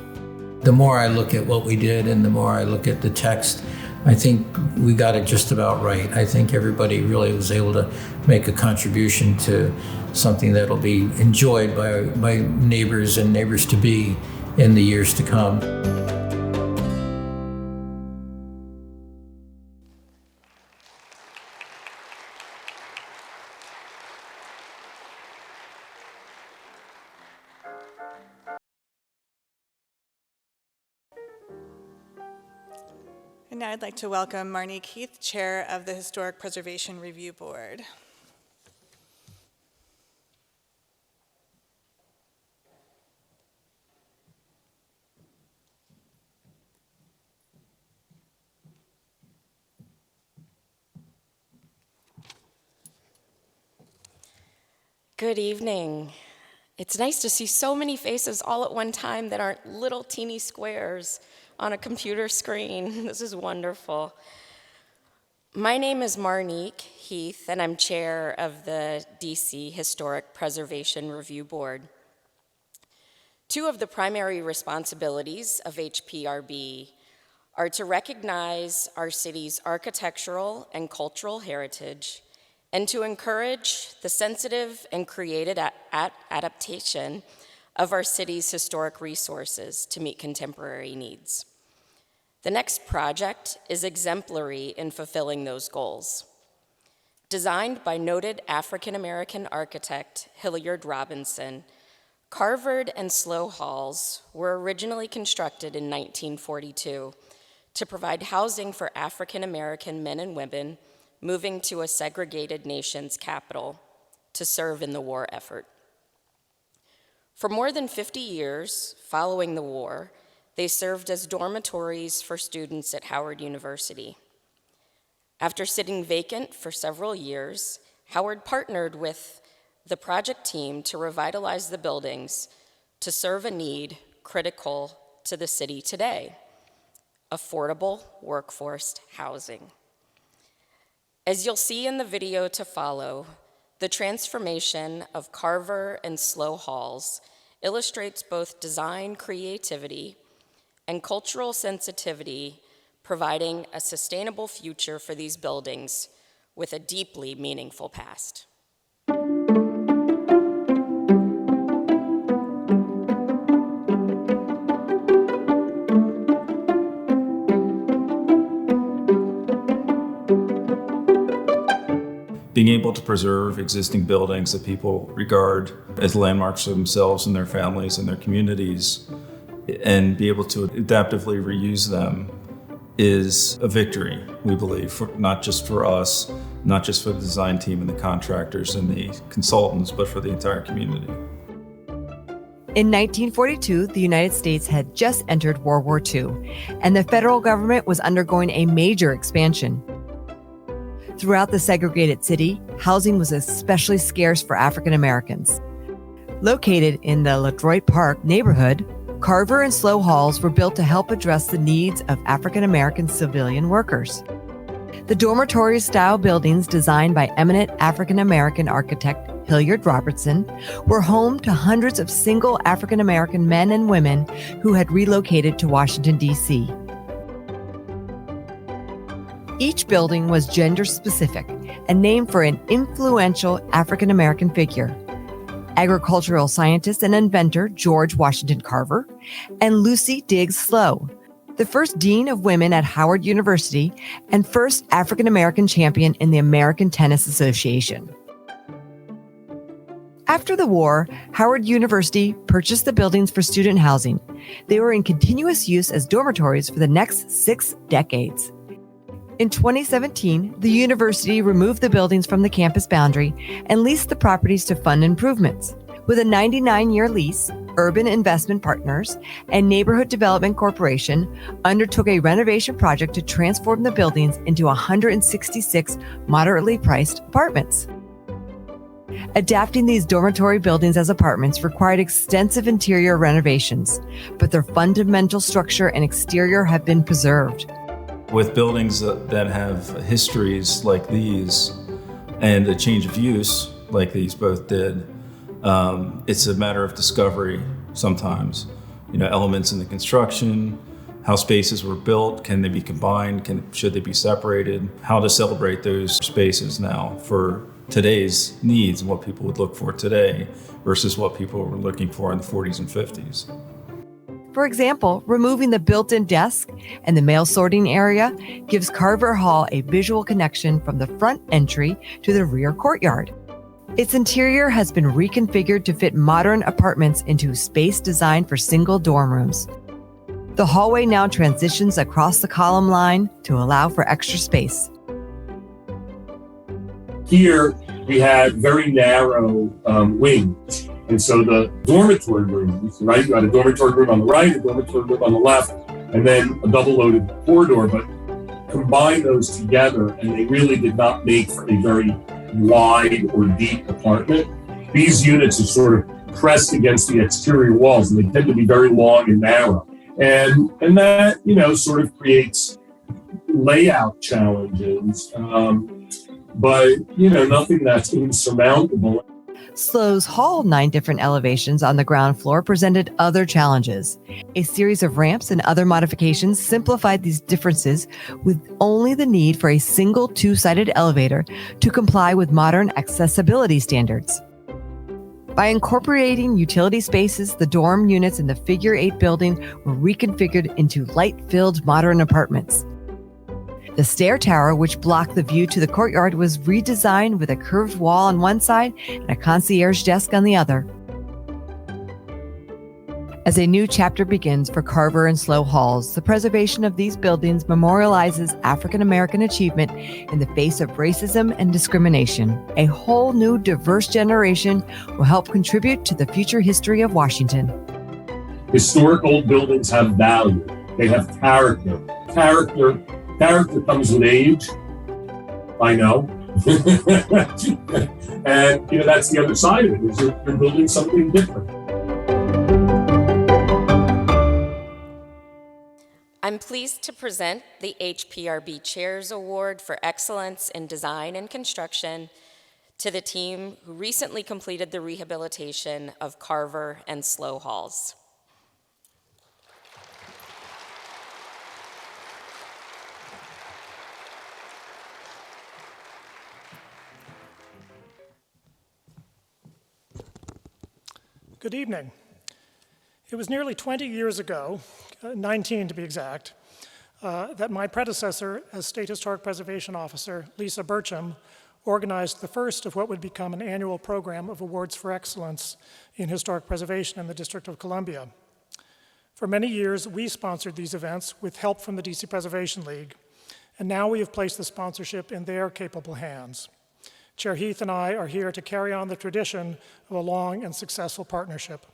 The more I look at what we did and the more I look at the text, I think we got it just about right. I think everybody really was able to make a contribution to something that'll be enjoyed by neighbors and neighbors-to-be in the years to come. And now I'd like to welcome Marnique Heath, Chair of the Historic Preservation Review Board. Good evening. It's nice to see so many faces all at one time that aren't little teeny squares on a computer screen. This is wonderful. My name is Marnique Heath, and I'm chair of the DC Historic Preservation Review Board. 2 of the primary responsibilities of HPRB are to recognize our city's architectural and cultural heritage and to encourage the sensitive and creative adaptation of our city's historic resources to meet contemporary needs. The next project is exemplary in fulfilling those goals. Designed by noted African-American architect Hilliard Robinson, Carvered and Slow Halls were originally constructed in 1942 to provide housing for African-American men and women moving to a segregated nation's capital to serve in the war effort. For more than 50 years following the war, they served as dormitories for students at Howard University. After sitting vacant for several years, Howard partnered with the project team to revitalize the buildings to serve a need critical to the city today: affordable workforce housing. As you'll see in the video to follow, the transformation of Carver and Slow halls illustrates both design creativity and cultural sensitivity, providing a sustainable future for these buildings with a deeply meaningful past. Being able to preserve existing buildings that people regard as landmarks for themselves and their families and their communities, and be able to adaptively reuse them, is a victory, we believe, not just for us, not just for the design team and the contractors and the consultants, but for the entire community. In 1942, the United States had just entered World War II, and the federal government was undergoing a major expansion. Throughout the segregated city, housing was especially scarce for African Americans. Located in the LaDroit Park neighborhood, Carver and Slow halls were built to help address the needs of African American civilian workers. The dormitory-style buildings, designed by eminent African American architect Hilliard Robertson, were home to hundreds of single African American men and women who had relocated to Washington, D.C. Each building was gender-specific and named for an influential African American figure: agricultural scientist and inventor George Washington Carver, and Lucy Diggs Slow, the first dean of women at Howard University and first African American champion in the American Tennis Association. After the war, Howard University purchased the buildings for student housing. They were in continuous use as dormitories for the next 6 decades. In 2017, the university removed the buildings from the campus boundary and leased the properties to fund improvements. With a 99-year lease, Urban Investment Partners and Neighborhood Development Corporation undertook a renovation project to transform the buildings into 166 moderately priced apartments. Adapting these dormitory buildings as apartments required extensive interior renovations, but their fundamental structure and exterior have been preserved. With buildings that have histories like these and a change of use like these both did, it's a matter of discovery sometimes. Elements in the construction, how spaces were built, can they be combined, should they be separated, how to celebrate those spaces now for today's needs and what people would look for today versus what people were looking for in the 40s and 50s. For example, removing the built-in desk and the mail sorting area gives Carver Hall a visual connection from the front entry to the rear courtyard. Its interior has been reconfigured to fit modern apartments into space designed for single dorm rooms. The hallway now transitions across the column line to allow for extra space. Here we had very narrow wings. And so the dormitory rooms, right? You had a dormitory room on the right, a dormitory room on the left, and then a double-loaded corridor. But combine those together, and they really did not make for a very wide or deep apartment. These units are sort of pressed against the exterior walls, and they tend to be very long and narrow. And that, sort of creates layout challenges, but, nothing that's insurmountable. Slow's Hall 9 different elevations on the ground floor presented other challenges. A series of ramps and other modifications simplified these differences with only the need for a single 2-sided elevator to comply with modern accessibility standards. By incorporating utility spaces, the dorm units in the Figure 8 building were reconfigured into light-filled modern apartments. The stair tower, which blocked the view to the courtyard, was redesigned with a curved wall on one side and a concierge desk on the other. As a new chapter begins for Carver and Slow halls, the preservation of these buildings memorializes African American achievement in the face of racism and discrimination. A whole new diverse generation will help contribute to the future history of Washington. Historical buildings have value. They have character. Character comes with age. I know. And that's the other side of it, is you're building something different. I'm pleased to present the HPRB Chairs Award for Excellence in Design and Construction to the team who recently completed the rehabilitation of Carver and Slow Halls. Good evening. It was nearly 20 years ago, 19 to be exact, that my predecessor as State Historic Preservation Officer, Lisa Burcham, organized the first of what would become an annual program of awards for excellence in historic preservation in the District of Columbia. For many years, we sponsored these events with help from the DC Preservation League, and now we have placed the sponsorship in their capable hands. Chair Heath and I are here to carry on the tradition of a long and successful partnership.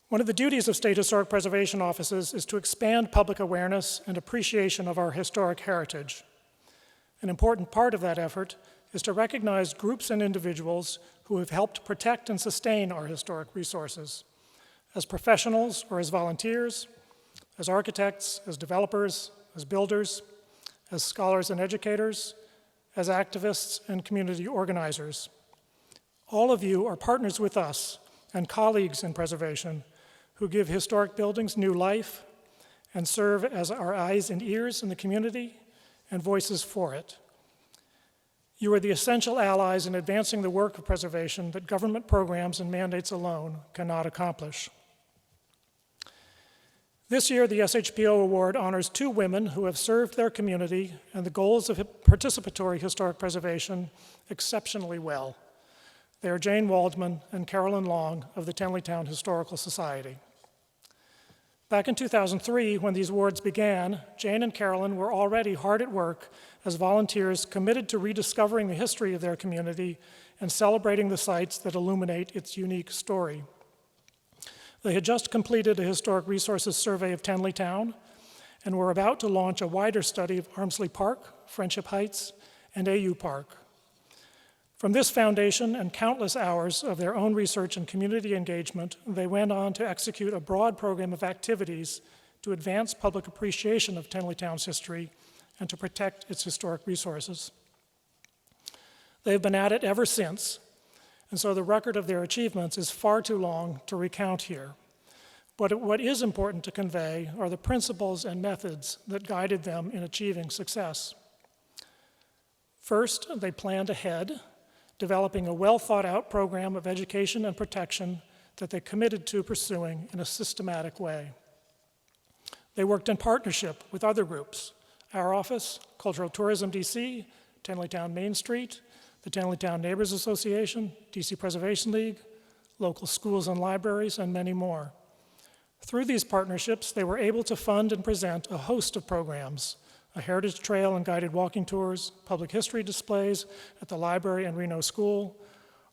One of the duties of state historic preservation offices is to expand public awareness and appreciation of our historic heritage. An important part of that effort is to recognize groups and individuals who have helped protect and sustain our historic resources, as professionals or as volunteers, as architects, as developers, as builders, as scholars and educators, as activists and community organizers. All of you are partners with us and colleagues in preservation who give historic buildings new life and serve as our eyes and ears in the community and voices for it. You are the essential allies in advancing the work of preservation that government programs and mandates alone cannot accomplish. This year, the SHPO Award honors two women who have served their community and the goals of participatory historic preservation exceptionally well. They are Jane Waldman and Carolyn Long of the Tenleytown Historical Society. Back in 2003, when these awards began, Jane and Carolyn were already hard at work as volunteers committed to rediscovering the history of their community and celebrating the sites that illuminate its unique story. They had just completed a historic resources survey of Tenleytown and were about to launch a wider study of Armsley Park, Friendship Heights, and AU Park. From this foundation and countless hours of their own research and community engagement, they went on to execute a broad program of activities to advance public appreciation of Tenleytown's history and to protect its historic resources. They have been at it ever since, and so the record of their achievements is far too long to recount here. But what is important to convey are the principles and methods that guided them in achieving success. First, they planned ahead, developing a well-thought-out program of education and protection that they committed to pursuing in a systematic way. They worked in partnership with other groups, our office, Cultural Tourism DC, Tenleytown Main Street, the Tenleytown Neighbors Association, DC Preservation League, local schools and libraries, and many more. Through these partnerships, they were able to fund and present a host of programs, a heritage trail and guided walking tours, public history displays at the library and Reno School,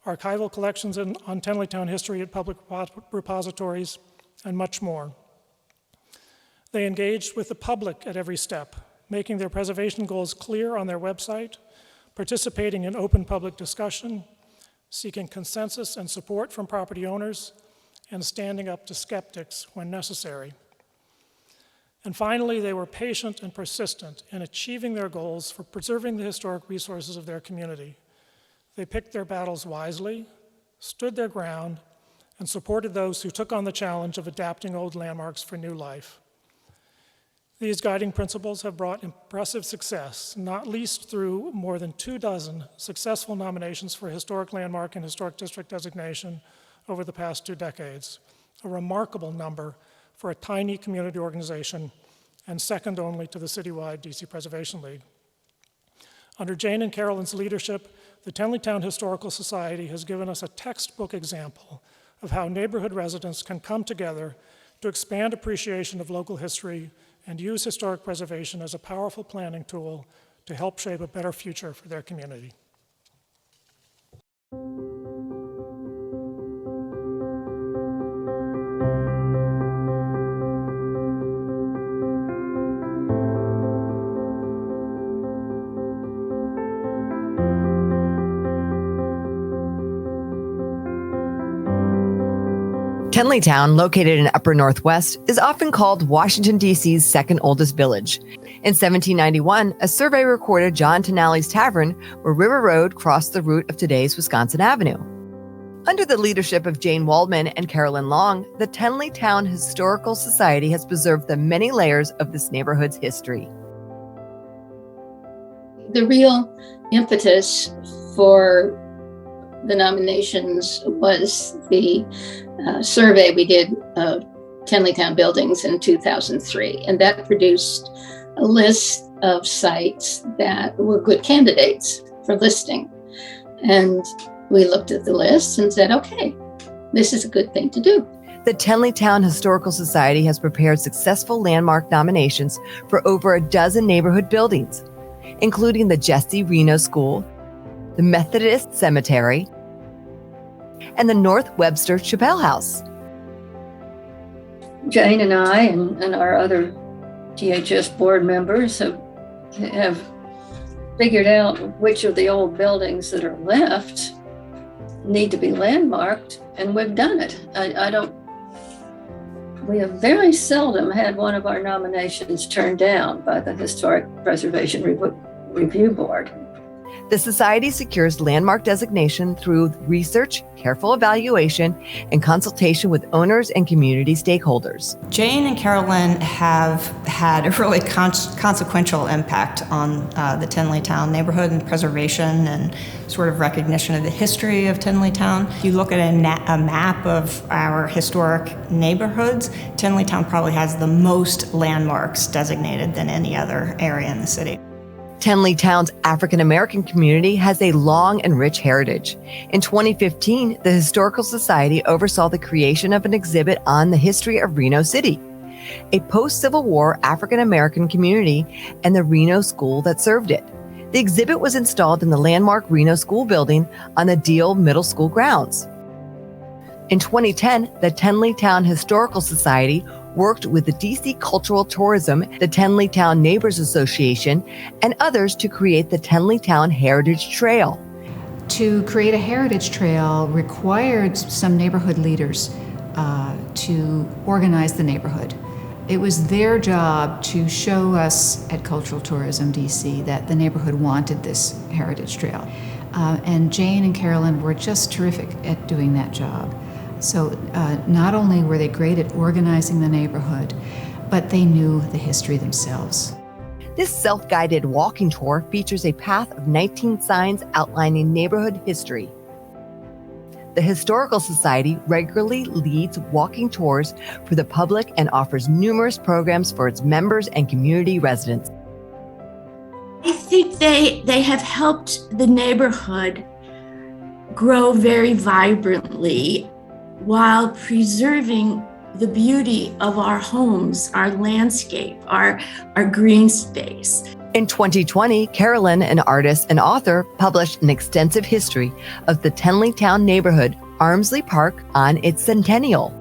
archival collections on Tenleytown history at public repositories, and much more. They engaged with the public at every step, making their preservation goals clear on their website, participating in open public discussion, seeking consensus and support from property owners, and standing up to skeptics when necessary. And finally, they were patient and persistent in achieving their goals for preserving the historic resources of their community. They picked their battles wisely, stood their ground, and supported those who took on the challenge of adapting old landmarks for new life. These guiding principles have brought impressive success, not least through more than 24 successful nominations for Historic Landmark and Historic District designation over the past 2 decades, a remarkable number for a tiny community organization and second only to the citywide DC Preservation League. Under Jane and Carolyn's leadership, the Tenleytown Historical Society has given us a textbook example of how neighborhood residents can come together to expand appreciation of local history and use historic preservation as a powerful planning tool to help shape a better future for their community. Tenleytown, located in Upper Northwest, is often called Washington, D.C.'s second oldest village. In 1791, a survey recorded John Tenally's Tavern, where River Road crossed the route of today's Wisconsin Avenue. Under the leadership of Jane Waldman and Carolyn Long, the Tenleytown Historical Society has preserved the many layers of this neighborhood's history. The real impetus for the nominations was the survey we did of Tenleytown buildings in 2003, and that produced a list of sites that were good candidates for listing. And we looked at the list and said, okay, this is a good thing to do. The Tenleytown Historical Society has prepared successful landmark nominations for over a dozen neighborhood buildings, including the Jesse Reno School, the Methodist Cemetery, and the North Webster Chappell House. Jane and I and our other DHS board members have figured out which of the old buildings that are left need to be landmarked, and we've done it. We have very seldom had one of our nominations turned down by the Historic Preservation Review Board. The Society secures landmark designation through research, careful evaluation, and consultation with owners and community stakeholders. Jane and Carolyn have had a really consequential impact on the Tenleytown neighborhood and preservation and sort of recognition of the history of Tenleytown. If you look at a map of our historic neighborhoods, Tenleytown probably has the most landmarks designated than any other area in the city. Tenleytown's African American community has a long and rich heritage. In 2015, the Historical Society oversaw the creation of an exhibit on the history of Reno City, a post-Civil War African American community, and the Reno School that served it. The exhibit was installed in the landmark Reno School building on the Deal Middle School grounds. In 2010, the Tenleytown Historical Society worked with the DC Cultural Tourism, the Tenleytown Neighbors Association, and others to create the Tenleytown Heritage Trail. To create a heritage trail required some neighborhood leaders to organize the neighborhood. It was their job to show us at Cultural Tourism DC that the neighborhood wanted this heritage trail. And Jane and Carolyn were just terrific at doing that job. So not only were they great at organizing the neighborhood, but they knew the history themselves. This self-guided walking tour features a path of 19 signs outlining neighborhood history. The Historical Society regularly leads walking tours for the public and offers numerous programs for its members and community residents. I think they have helped the neighborhood grow very vibrantly while preserving the beauty of our homes, our landscape, our green space. In 2020, Carolyn, an artist and author, published an extensive history of the Tenleytown neighborhood, Armsley Park, on its centennial.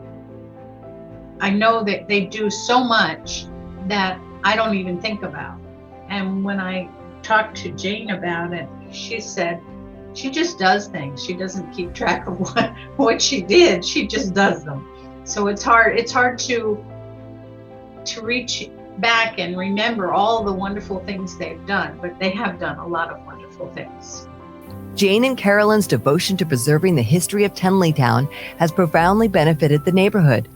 I know that they do so much that I don't even think about. And when I talked to Jane about it, she said, she just does things. She doesn't keep track of what she did. She just does them. So it's hard to reach back and remember all the wonderful things they've done, but they have done a lot of wonderful things. Jane and Carolyn's devotion to preserving the history of Tenleytown has profoundly benefited the neighborhood.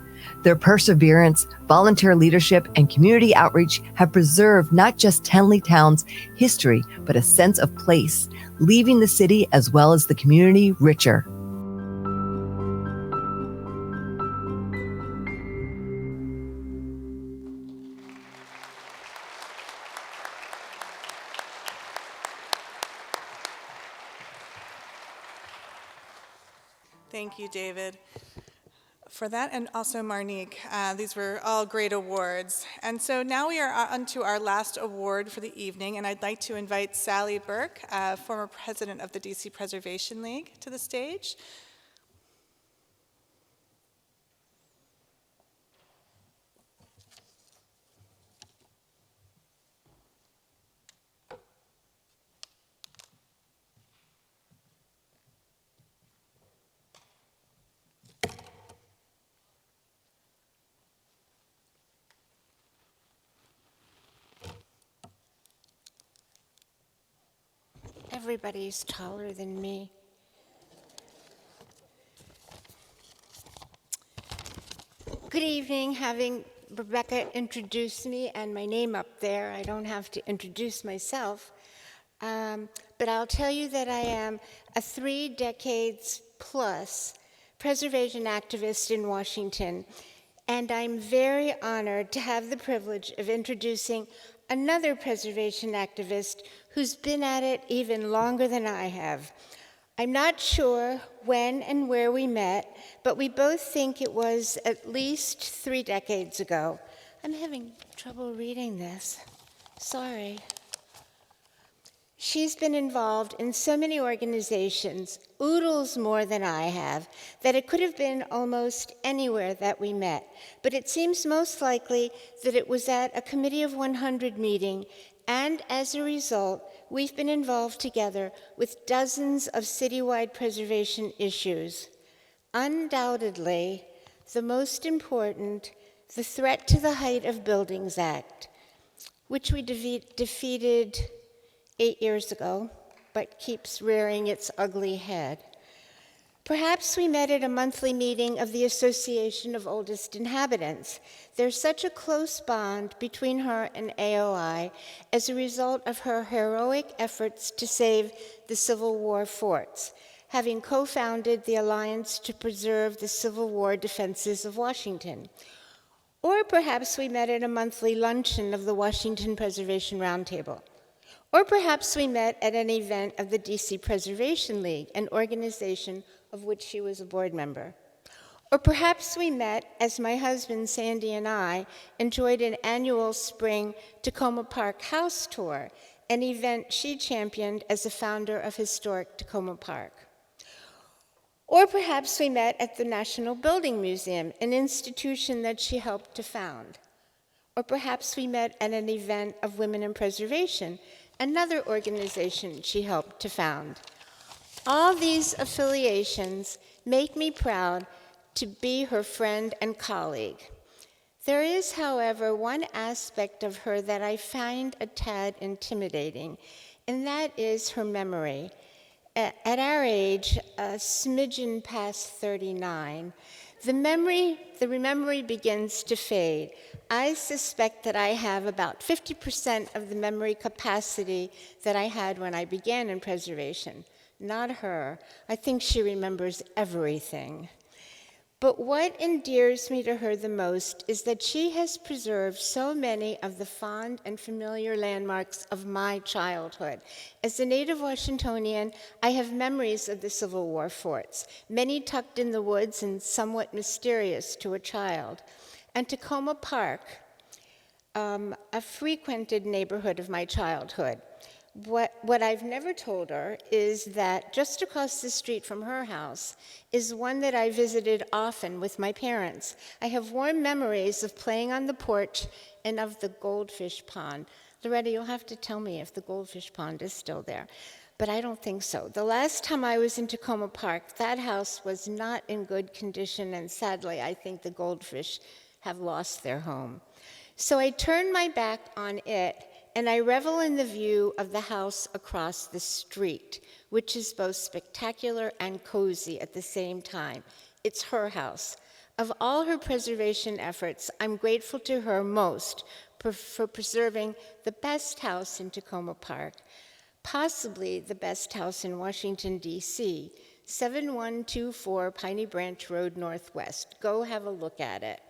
Their perseverance, volunteer leadership, and community outreach have preserved not just Tenleytown's history, but a sense of place, leaving the city as well as the community richer. Thank you, David, for that, and also Marnique. These were all great awards. And so now we are on to our last award for the evening, and I'd like to invite Sally Burke, former president of the DC Preservation League, to the stage. Everybody's taller than me. Good evening. Having Rebecca introduce me and my name up there, I don't have to introduce myself. But I'll tell you that I am a 3 decades plus preservation activist in Washington, and I'm very honored to have the privilege of introducing another preservation activist who's been at it even longer than I have. I'm not sure when and where we met, but we both think it was at least 3 decades ago. I'm having trouble reading this. Sorry. She's been involved in so many organizations, oodles more than I have, that it could have been almost anywhere that we met. But it seems most likely that it was at a Committee of 100 meeting, and as a result, we've been involved together with dozens of citywide preservation issues. Undoubtedly, the most important, the Threat to the Height of Buildings Act, which we defeated 8 years ago, but keeps rearing its ugly head. Perhaps we met at a monthly meeting of the Association of Oldest Inhabitants. There's such a close bond between her and AOI as a result of her heroic efforts to save the Civil War forts, having co-founded the Alliance to Preserve the Civil War Defenses of Washington. Or perhaps we met at a monthly luncheon of the Washington Preservation Roundtable. Or perhaps we met at an event of the DC Preservation League, an organization of which she was a board member. Or perhaps we met as my husband, Sandy, and I enjoyed an annual spring Tacoma Park house tour, an event she championed as a founder of historic Tacoma Park. Or perhaps we met at the National Building Museum, an institution that she helped to found. Or perhaps we met at an event of Women in Preservation, another organization she helped to found. All these affiliations make me proud to be her friend and colleague. There is, however, one aspect of her that I find a tad intimidating, and that is her memory. At our age, a smidgen past 39, the memory begins to fade. I suspect that I have about 50% of the memory capacity that I had when I began in preservation. Not her. I think she remembers everything. But what endears me to her the most is that she has preserved so many of the fond and familiar landmarks of my childhood. As a native Washingtonian, I have memories of the Civil War forts, many tucked in the woods and somewhat mysterious to a child. And Tacoma Park, a frequented neighborhood of my childhood. What I've never told her is that just across the street from her house is one that I visited often with my parents. I have warm memories of playing on the porch and of the goldfish pond. Loretta, you'll have to tell me if the goldfish pond is still there, but I don't think so. The last time I was in Tacoma Park, that house was not in good condition, and sadly, I think the goldfish have lost their home. So I turned my back on it, and I revel in the view of the house across the street, which is both spectacular and cozy at the same time. It's her house. Of all her preservation efforts, I'm grateful to her most for preserving the best house in Tacoma Park, possibly the best house in Washington, D.C., 7124 Piney Branch Road Northwest. Go have a look at it.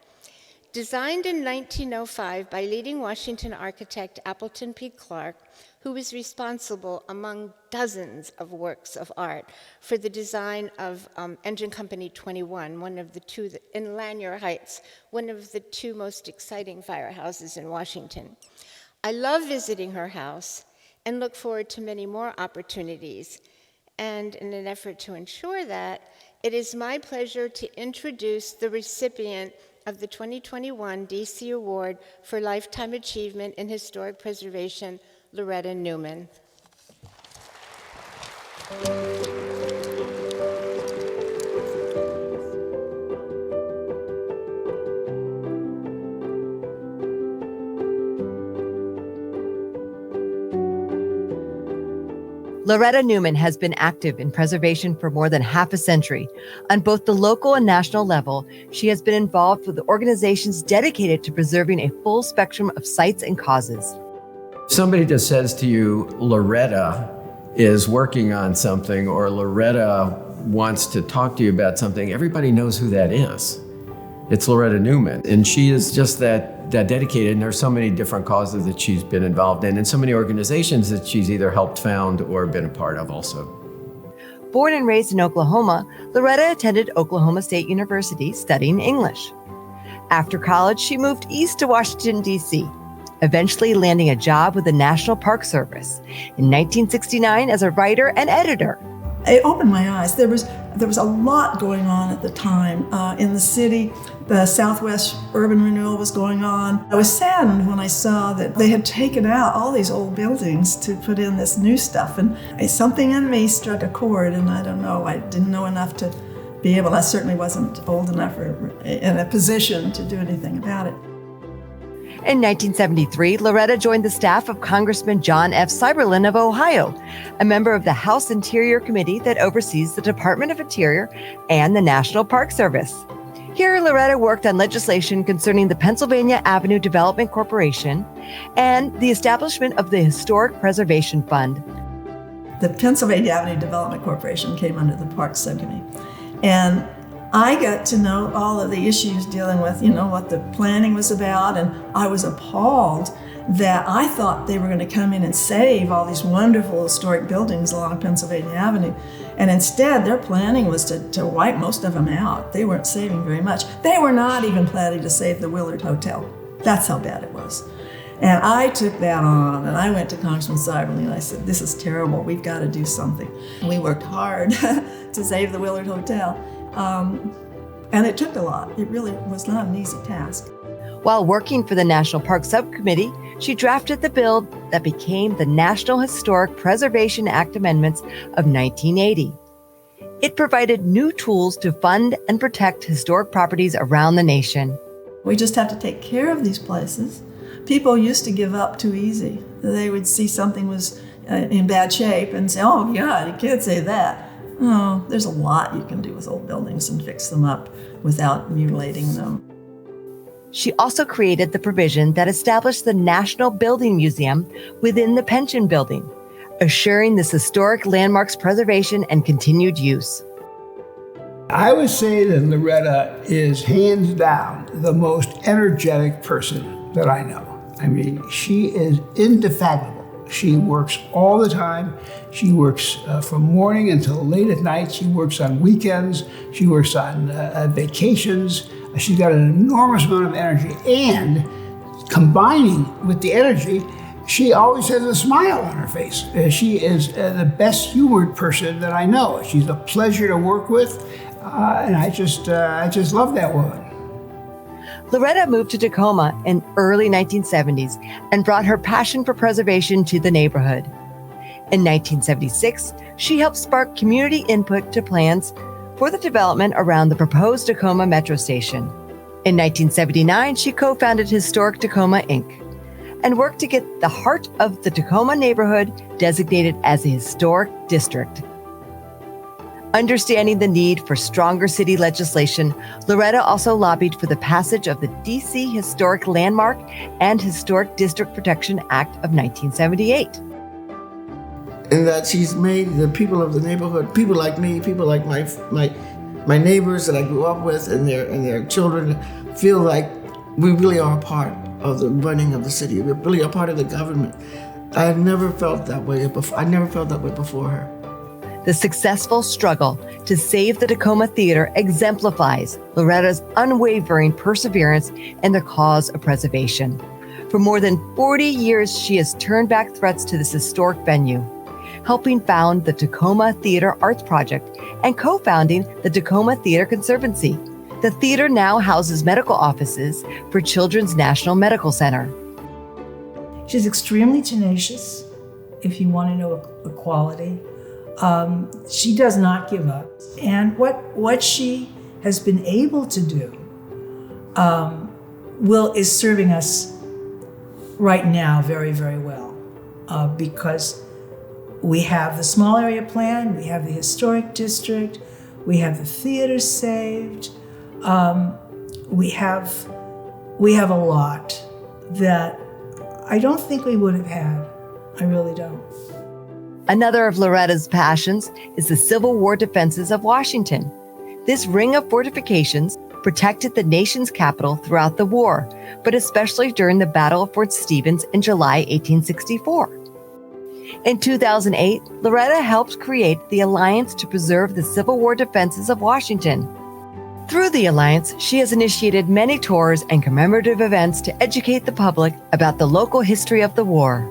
Designed in 1905 by leading Washington architect Appleton P. Clark, who was responsible, among dozens of works of art, for the design of Engine Company 21, one of the two in Lanier Heights, one of the two most exciting firehouses in Washington. I love visiting her house and look forward to many more opportunities. And in an effort to ensure that, it is my pleasure to introduce the recipient of the 2021 DC Award for Lifetime Achievement in Historic Preservation, Loretta Newman. Loretta Newman has been active in preservation for more than half a century. On both the local and national level, she has been involved with organizations dedicated to preserving a full spectrum of sites and causes. Somebody just says to you, Loretta is working on something, or Loretta wants to talk to you about something, everybody knows who that is. It's Loretta Newman, and she is just that dedicated, and there's so many different causes that she's been involved in, and so many organizations that she's either helped found or been a part of also. Born and raised in Oklahoma, Loretta attended Oklahoma State University studying English. After college, she moved east to Washington, D.C., eventually landing a job with the National Park Service in 1969 as a writer and editor. It opened my eyes. There was a lot going on at the time in the city. The Southwest urban renewal was going on. I was saddened when I saw that they had taken out all these old buildings to put in this new stuff. And something in me struck a chord, and I don't know, I didn't know enough to be able, I certainly wasn't old enough or in a position to do anything about it. In 1973, Loretta joined the staff of Congressman John F. Seiberlin of Ohio, a member of the House Interior Committee that oversees the Department of Interior and the National Park Service. Here, Loretta worked on legislation concerning the Pennsylvania Avenue Development Corporation and the establishment of the Historic Preservation Fund. The Pennsylvania Avenue Development Corporation came under the Parks Subcommittee. And I got to know all of the issues dealing with, what the planning was about, and I was appalled that I thought they were going to come in and save all these wonderful historic buildings along Pennsylvania Avenue. And instead, their planning was to wipe most of them out. They weren't saving very much. They were not even planning to save the Willard Hotel. That's how bad it was. And I took that on, and I went to Congressman Seiberlin, and I said, this is terrible. We've got to do something. And we worked hard to save the Willard Hotel. And it took a lot. It really was not an easy task. While working for the National Park Subcommittee, she drafted the bill that became the National Historic Preservation Act Amendments of 1980. It provided new tools to fund and protect historic properties around the nation. We just have to take care of these places. People used to give up too easy. They would see something was in bad shape and say, oh God, you can't say that. Oh, there's a lot you can do with old buildings and fix them up without mutilating them. She also created the provision that established the National Building Museum within the Pension Building, assuring this historic landmark's preservation and continued use. I would say that Loretta is hands down the most energetic person that I know. I mean, she is indefatigable. She works all the time. She works from morning until late at night. She works on weekends. She works on vacations. She's got an enormous amount of energy. And combining with the energy, she always has a smile on her face. She is the best humored person that I know. She's a pleasure to work with. And I just love that woman. Loretta moved to Tacoma in early 1970s and brought her passion for preservation to the neighborhood. In 1976, she helped spark community input to plans for the development around the proposed Tacoma Metro Station. In 1979, she co-founded Historic Tacoma, Inc., and worked to get the heart of the Tacoma neighborhood designated as a historic district. Understanding the need for stronger city legislation, Loretta also lobbied for the passage of the D.C. Historic Landmark and Historic District Protection Act of 1978. And that she's made the people of the neighborhood, people like me, people like my neighbors that I grew up with and their children, feel like we really are a part of the running of the city. We're really a part of the government. I have never felt that way before. I never felt that way before her. The successful struggle to save the Tacoma Theater exemplifies Loretta's unwavering perseverance in the cause of preservation. For more than 40 years, she has turned back threats to this historic venue, helping found the Tacoma Theater Arts Project and co-founding the Tacoma Theater Conservancy. The theater now houses medical offices for Children's National Medical Center. She's extremely tenacious, if you want to know a quality. She does not give up. And what she has been able to do is serving us right now very, very well. Because We have the small area plan, we have the historic district, we have the theater saved. We have a lot that I don't think we would have had. I really don't. Another of Loretta's passions is the Civil War defenses of Washington. This ring of fortifications protected the nation's capital throughout the war, but especially during the Battle of Fort Stevens in July 1864. In 2008, Loretta helped create the Alliance to Preserve the Civil War Defenses of Washington. Through the Alliance, she has initiated many tours and commemorative events to educate the public about the local history of the war.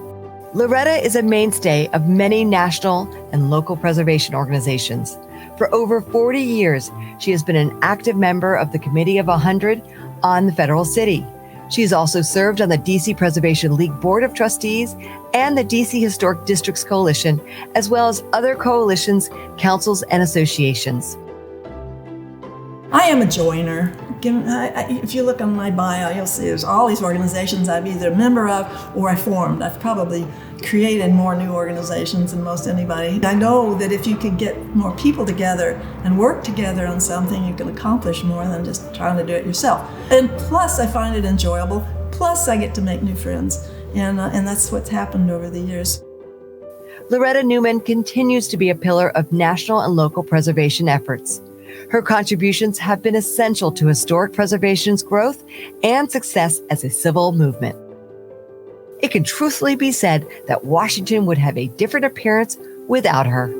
Loretta is a mainstay of many national and local preservation organizations. For over 40 years, she has been an active member of the Committee of 100 on the Federal City. She has also served on the D.C. Preservation League Board of Trustees and the D.C. Historic Districts Coalition, as well as other coalitions, councils, and associations. I am a joiner. If you look on my bio, you'll see there's all these organizations I'm either a member of or I formed. I've probably created more new organizations than most anybody. I know that if you could get more people together and work together on something, you can accomplish more than just trying to do it yourself. And plus, I find it enjoyable. Plus, I get to make new friends. And that's what's happened over the years. Loretta Newman continues to be a pillar of national and local preservation efforts. Her contributions have been essential to historic preservation's growth and success as a civil movement. It can truthfully be said that Washington would have a different appearance without her.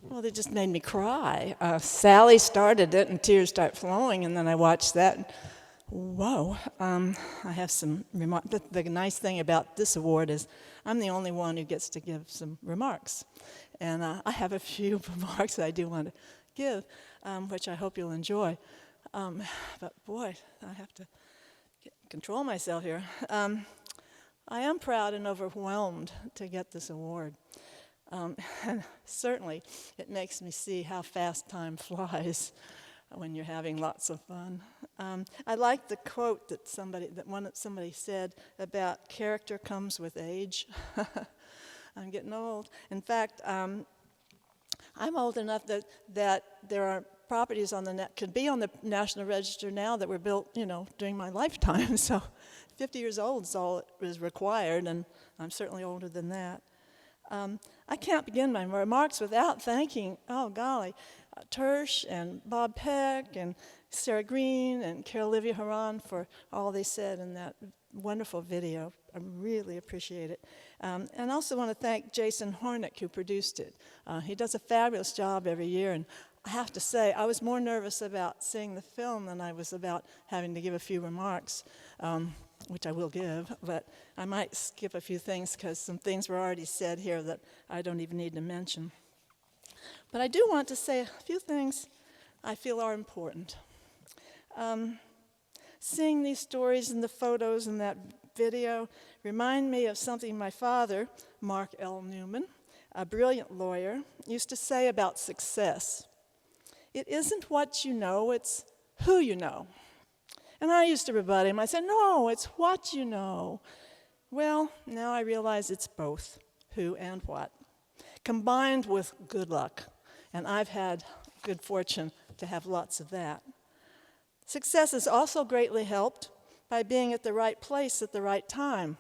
Well, they just made me cry. Sally started it and tears start flowing, and then I watched that. And, whoa. I have some remarks. The nice thing about this award is I'm the only one who gets to give some remarks. And I have a few remarks that I do want to give, which I hope you'll enjoy. But boy, I have to control myself here. I am proud and overwhelmed to get this award. And certainly, it makes me see how fast time flies when you're having lots of fun. I like the quote that somebody said about character comes with age. I'm getting old. In fact, I'm old enough that there are properties on could be on the National Register now that were built, during my lifetime. So 50 years old is all that is required, and I'm certainly older than that. I can't begin my remarks without thanking, Tersh and Bob Peck and Sarah Green and Carol Olivia Haran for all they said in that wonderful video. I really appreciate it. And I also want to thank Jason Hornick, who produced it. He does a fabulous job every year, and I have to say, I was more nervous about seeing the film than I was about having to give a few remarks. Which I will give, but I might skip a few things because some things were already said here that I don't even need to mention. But I do want to say a few things I feel are important. Seeing these stories and the photos in that video remind me of something my father, Mark L. Newman, a brilliant lawyer, used to say about success. It isn't what you know, it's who you know. And I used to rebut him. I said, no, it's what you know. Well, now I realize it's both, who and what, combined with good luck. And I've had good fortune to have lots of that. Success is also greatly helped by being at the right place at the right time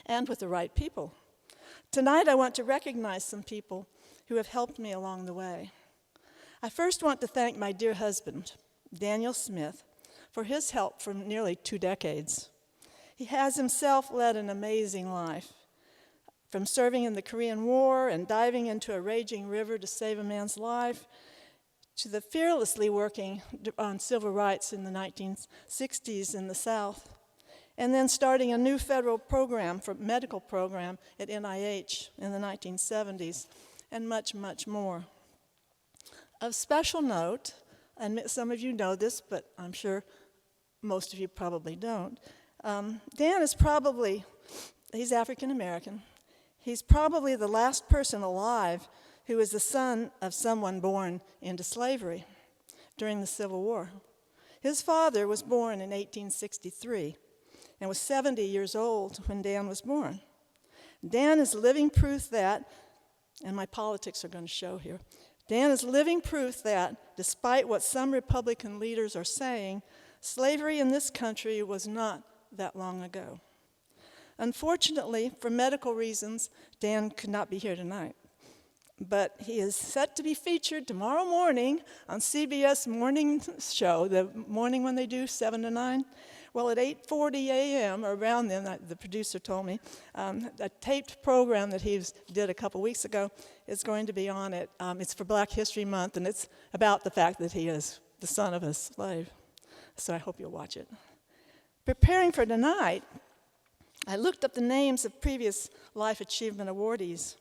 and with the right people. Tonight, I want to recognize some people who have helped me along the way. I first want to thank my dear husband, Daniel Smith, for his help for nearly 2 decades. He has himself led an amazing life, from serving in the Korean War and diving into a raging river to save a man's life, to the fearlessly working on civil rights in the 1960s in the South, and then starting a new federal medical program at NIH in the 1970s, and much, much more. Of special note, and some of you know this, but I'm sure most of you probably don't, Dan is probably, he's African American. He's probably the last person alive who is the son of someone born into slavery during the Civil War. His father was born in 1863 and was 70 years old when Dan was born. Dan is living proof that, and my politics are going to show here, Dan is living proof that, despite what some Republican leaders are saying, slavery in this country was not that long ago. Unfortunately, for medical reasons, Dan could not be here tonight. But he is set to be featured tomorrow morning on CBS morning show, the morning when they do 7 to 9. Well, at 8:40 a.m., or around then, the producer told me, a taped program that he did a couple weeks ago is going to be on it. It's for Black History Month, and it's about the fact that he is the son of a slave. So I hope you'll watch it. Preparing for tonight, I looked up the names of previous Life Achievement awardees.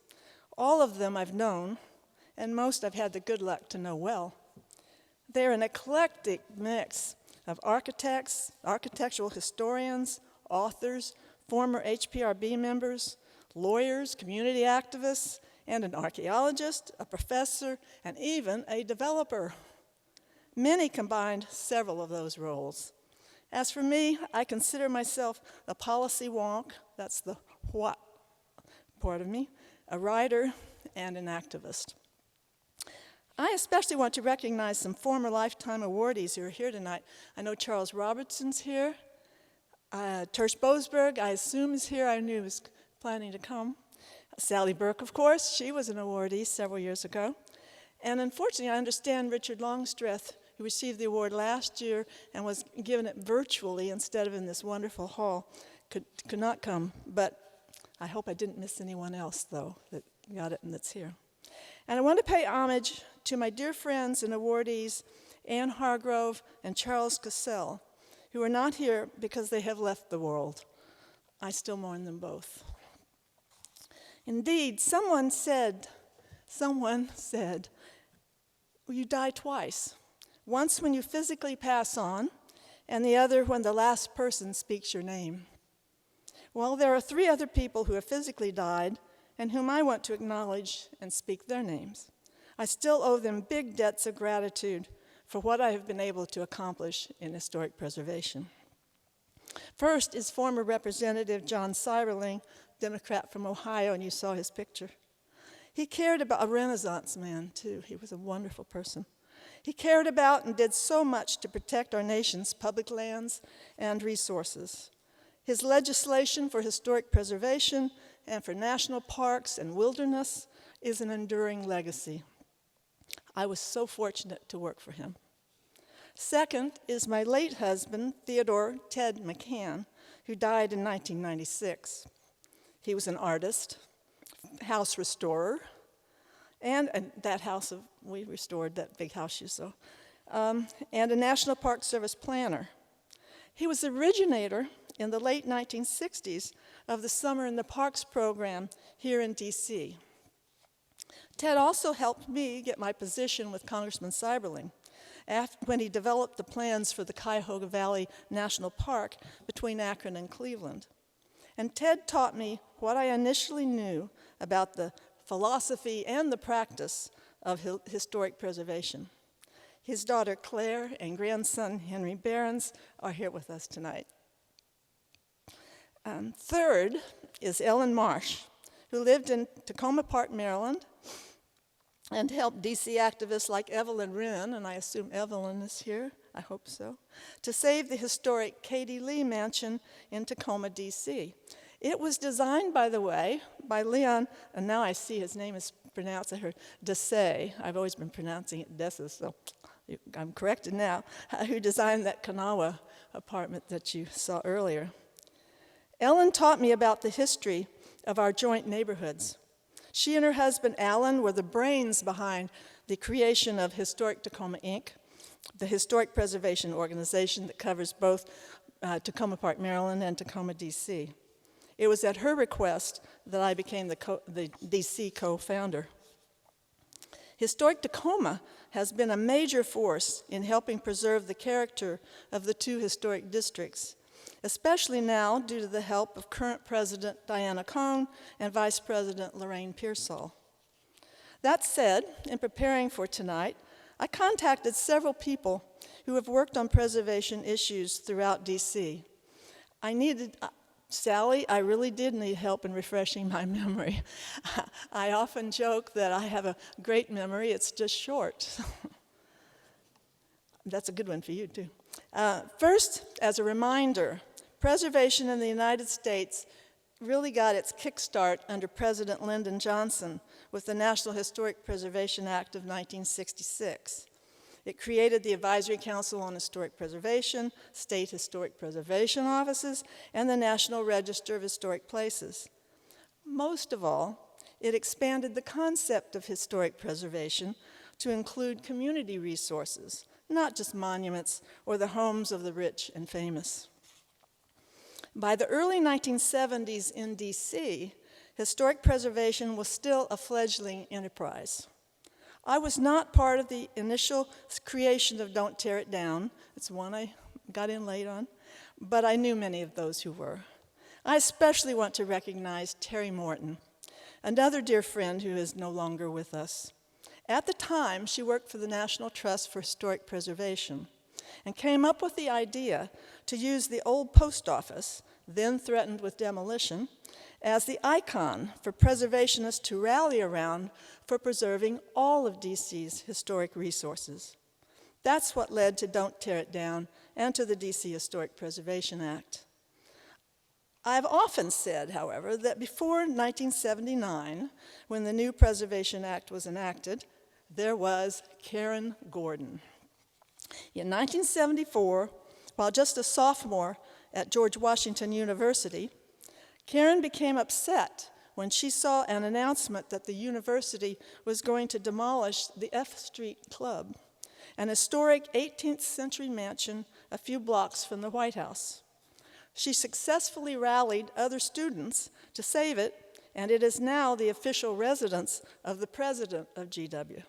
All of them I've known, and most I've had the good luck to know well. They're an eclectic mix of architects, architectural historians, authors, former HPRB members, lawyers, community activists, and an archaeologist, a professor, and even a developer. Many combined several of those roles. As for me, I consider myself a policy wonk, that's the what part of me, a writer, and an activist. I especially want to recognize some former lifetime awardees who are here tonight. I know Charles Robertson's here. Tersh Boasberg, I assume, is here. I knew he was planning to come. Sally Burke, of course, she was an awardee several years ago. And unfortunately, I understand Richard Longstreth, who received the award last year and was given it virtually instead of in this wonderful hall, could not come. But I hope I didn't miss anyone else, though, that got it and that's here. And I want to pay homage to my dear friends and awardees, Anne Hargrove and Charles Cassell, who are not here because they have left the world. I still mourn them both. Indeed, someone said, well, you die twice. Once when you physically pass on, and the other when the last person speaks your name. Well, there are 3 other people who have physically died and whom I want to acknowledge and speak their names. I still owe them big debts of gratitude for what I have been able to accomplish in historic preservation. First is former Representative John Seiberling, Democrat from Ohio, and you saw his picture. He cared about a Renaissance man, too. He was a wonderful person. He cared about and did so much to protect our nation's public lands and resources. His legislation for historic preservation and for national parks and wilderness is an enduring legacy. I was so fortunate to work for him. Second is my late husband, Theodore Ted McCann, who died in 1996. He was an artist, house restorer, and that house we restored, that big house you saw, and a National Park Service planner. He was the originator in the late 1960s of the Summer in the Parks program here in DC. Ted also helped me get my position with Congressman Seiberling when he developed the plans for the Cuyahoga Valley National Park between Akron and Cleveland. And Ted taught me what I initially knew about the philosophy and the practice of historic preservation. His daughter Claire and grandson Henry Behrens are here with us tonight. Third is Ellen Marsh, who lived in Tacoma Park, Maryland, and helped DC activists like Evelyn Wren, and I assume Evelyn is here, I hope so, to save the historic Katie Lee Mansion in Tacoma, DC. It was designed, by the way, by Leon, and now I see his name is pronounced, I heard, Desai. I've always been pronouncing it Dessa, so I'm corrected now, who designed that Kanawha apartment that you saw earlier. Ellen taught me about the history of our joint neighborhoods. She and her husband, Alan, were the brains behind the creation of Historic Tacoma, Inc., the historic preservation organization that covers both Tacoma Park, Maryland, and Tacoma, DC. It was at her request that I became the DC co-founder. Historic Tacoma has been a major force in helping preserve the character of the 2 historic districts. especially now due to the help of current President Diana Cohn and Vice President Lorraine Pearsall. That said, in preparing for tonight, I contacted several people who have worked on preservation issues throughout DC. Sally, I really did need help in refreshing my memory. I often joke that I have a great memory, it's just short. That's a good one for you, too. First, as a reminder, preservation in the United States really got its kickstart under President Lyndon Johnson with the National Historic Preservation Act of 1966. It created the Advisory Council on Historic Preservation, state historic preservation offices, and the National Register of Historic Places. Most of all, it expanded the concept of historic preservation to include community resources, not just monuments or the homes of the rich and famous. By the early 1970s in DC, historic preservation was still a fledgling enterprise. I was not part of the initial creation of Don't Tear It Down. It's one I got in late on, but I knew many of those who were. I especially want to recognize Terry Morton, another dear friend who is no longer with us. At the time, she worked for the National Trust for Historic Preservation and came up with the idea to use the old post office, then threatened with demolition, as the icon for preservationists to rally around for preserving all of DC's historic resources. That's what led to Don't Tear It Down and to the DC Historic Preservation Act. I've often said, however, that before 1979, when the new Preservation Act was enacted, there was Karen Gordon. In 1974, while just a sophomore at George Washington University, Karen became upset when she saw an announcement that the university was going to demolish the F Street Club, an historic 18th century mansion a few blocks from the White House. She successfully rallied other students to save it, and it is now the official residence of the president of GW.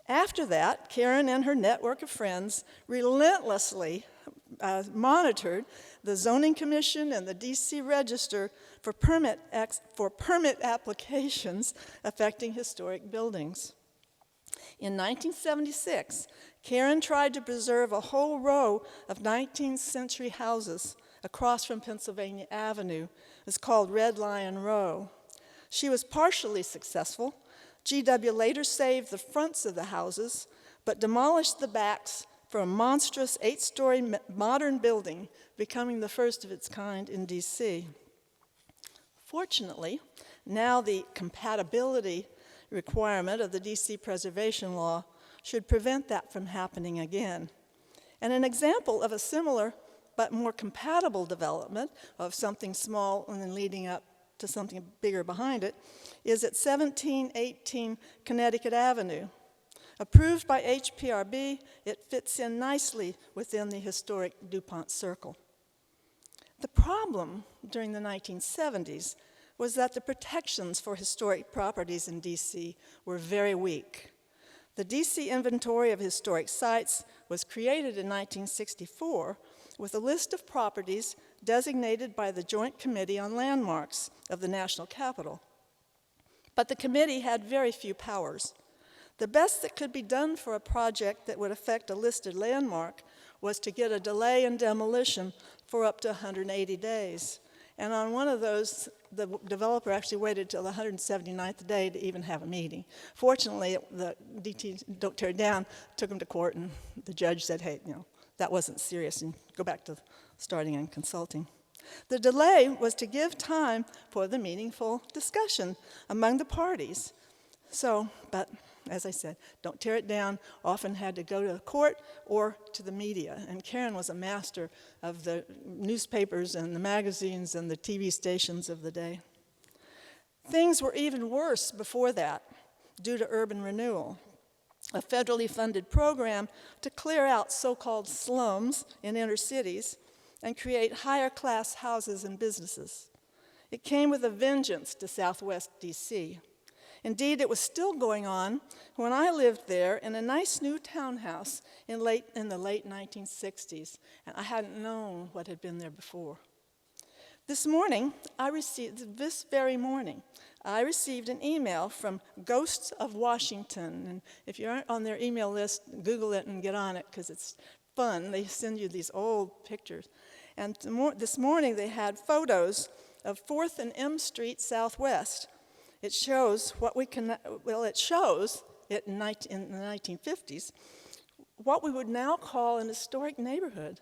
After that, Karen and her network of friends relentlessly monitored the Zoning Commission and the DC Register for permit applications affecting historic buildings. In 1976, Karen tried to preserve a whole row of 19th century houses across from Pennsylvania Avenue. It's called Red Lion Row. She was partially successful. GW later saved the fronts of the houses, but demolished the backs for a monstrous 8-story modern building, becoming the first of its kind in DC. Fortunately, now the compatibility requirement of the DC preservation law should prevent that from happening again. And an example of a similar but more compatible development of something small and then leading up to something bigger behind it is at 1718 Connecticut Avenue. Approved by HPRB, it fits in nicely within the historic DuPont Circle. The problem during the 1970s was that the protections for historic properties in DC were very weak. The DC Inventory of Historic Sites was created in 1964 with a list of properties designated by the Joint Committee on Landmarks of the National Capital. But the committee had very few powers. The best that could be done for a project that would affect a listed landmark was to get a delay in demolition for up to 180 days. And on one of those, the developer actually waited till the 179th day to even have a meeting. Fortunately, the DT Don't Tear It Down took him to court, and the judge said, hey, that wasn't serious, and go back to starting and consulting. The delay was to give time for the meaningful discussion among the parties. But as I said, Don't Tear It Down often had to go to the court or to the media. And Karen was a master of the newspapers and the magazines and the TV stations of the day. Things were even worse before that due to urban renewal, a federally funded program to clear out so-called slums in inner cities and create higher class houses and businesses. It came with a vengeance to Southwest DC. Indeed, it was still going on when I lived there in a nice new townhouse in the late 1960s, and I hadn't known what had been there before. This very morning, I received an email from Ghosts of Washington, and if you aren't on their email list, Google it and get on it, because it's fun. They send you these old pictures. And this morning, they had photos of 4th and M Street Southwest. It shows in the 1950s, what we would now call an historic neighborhood,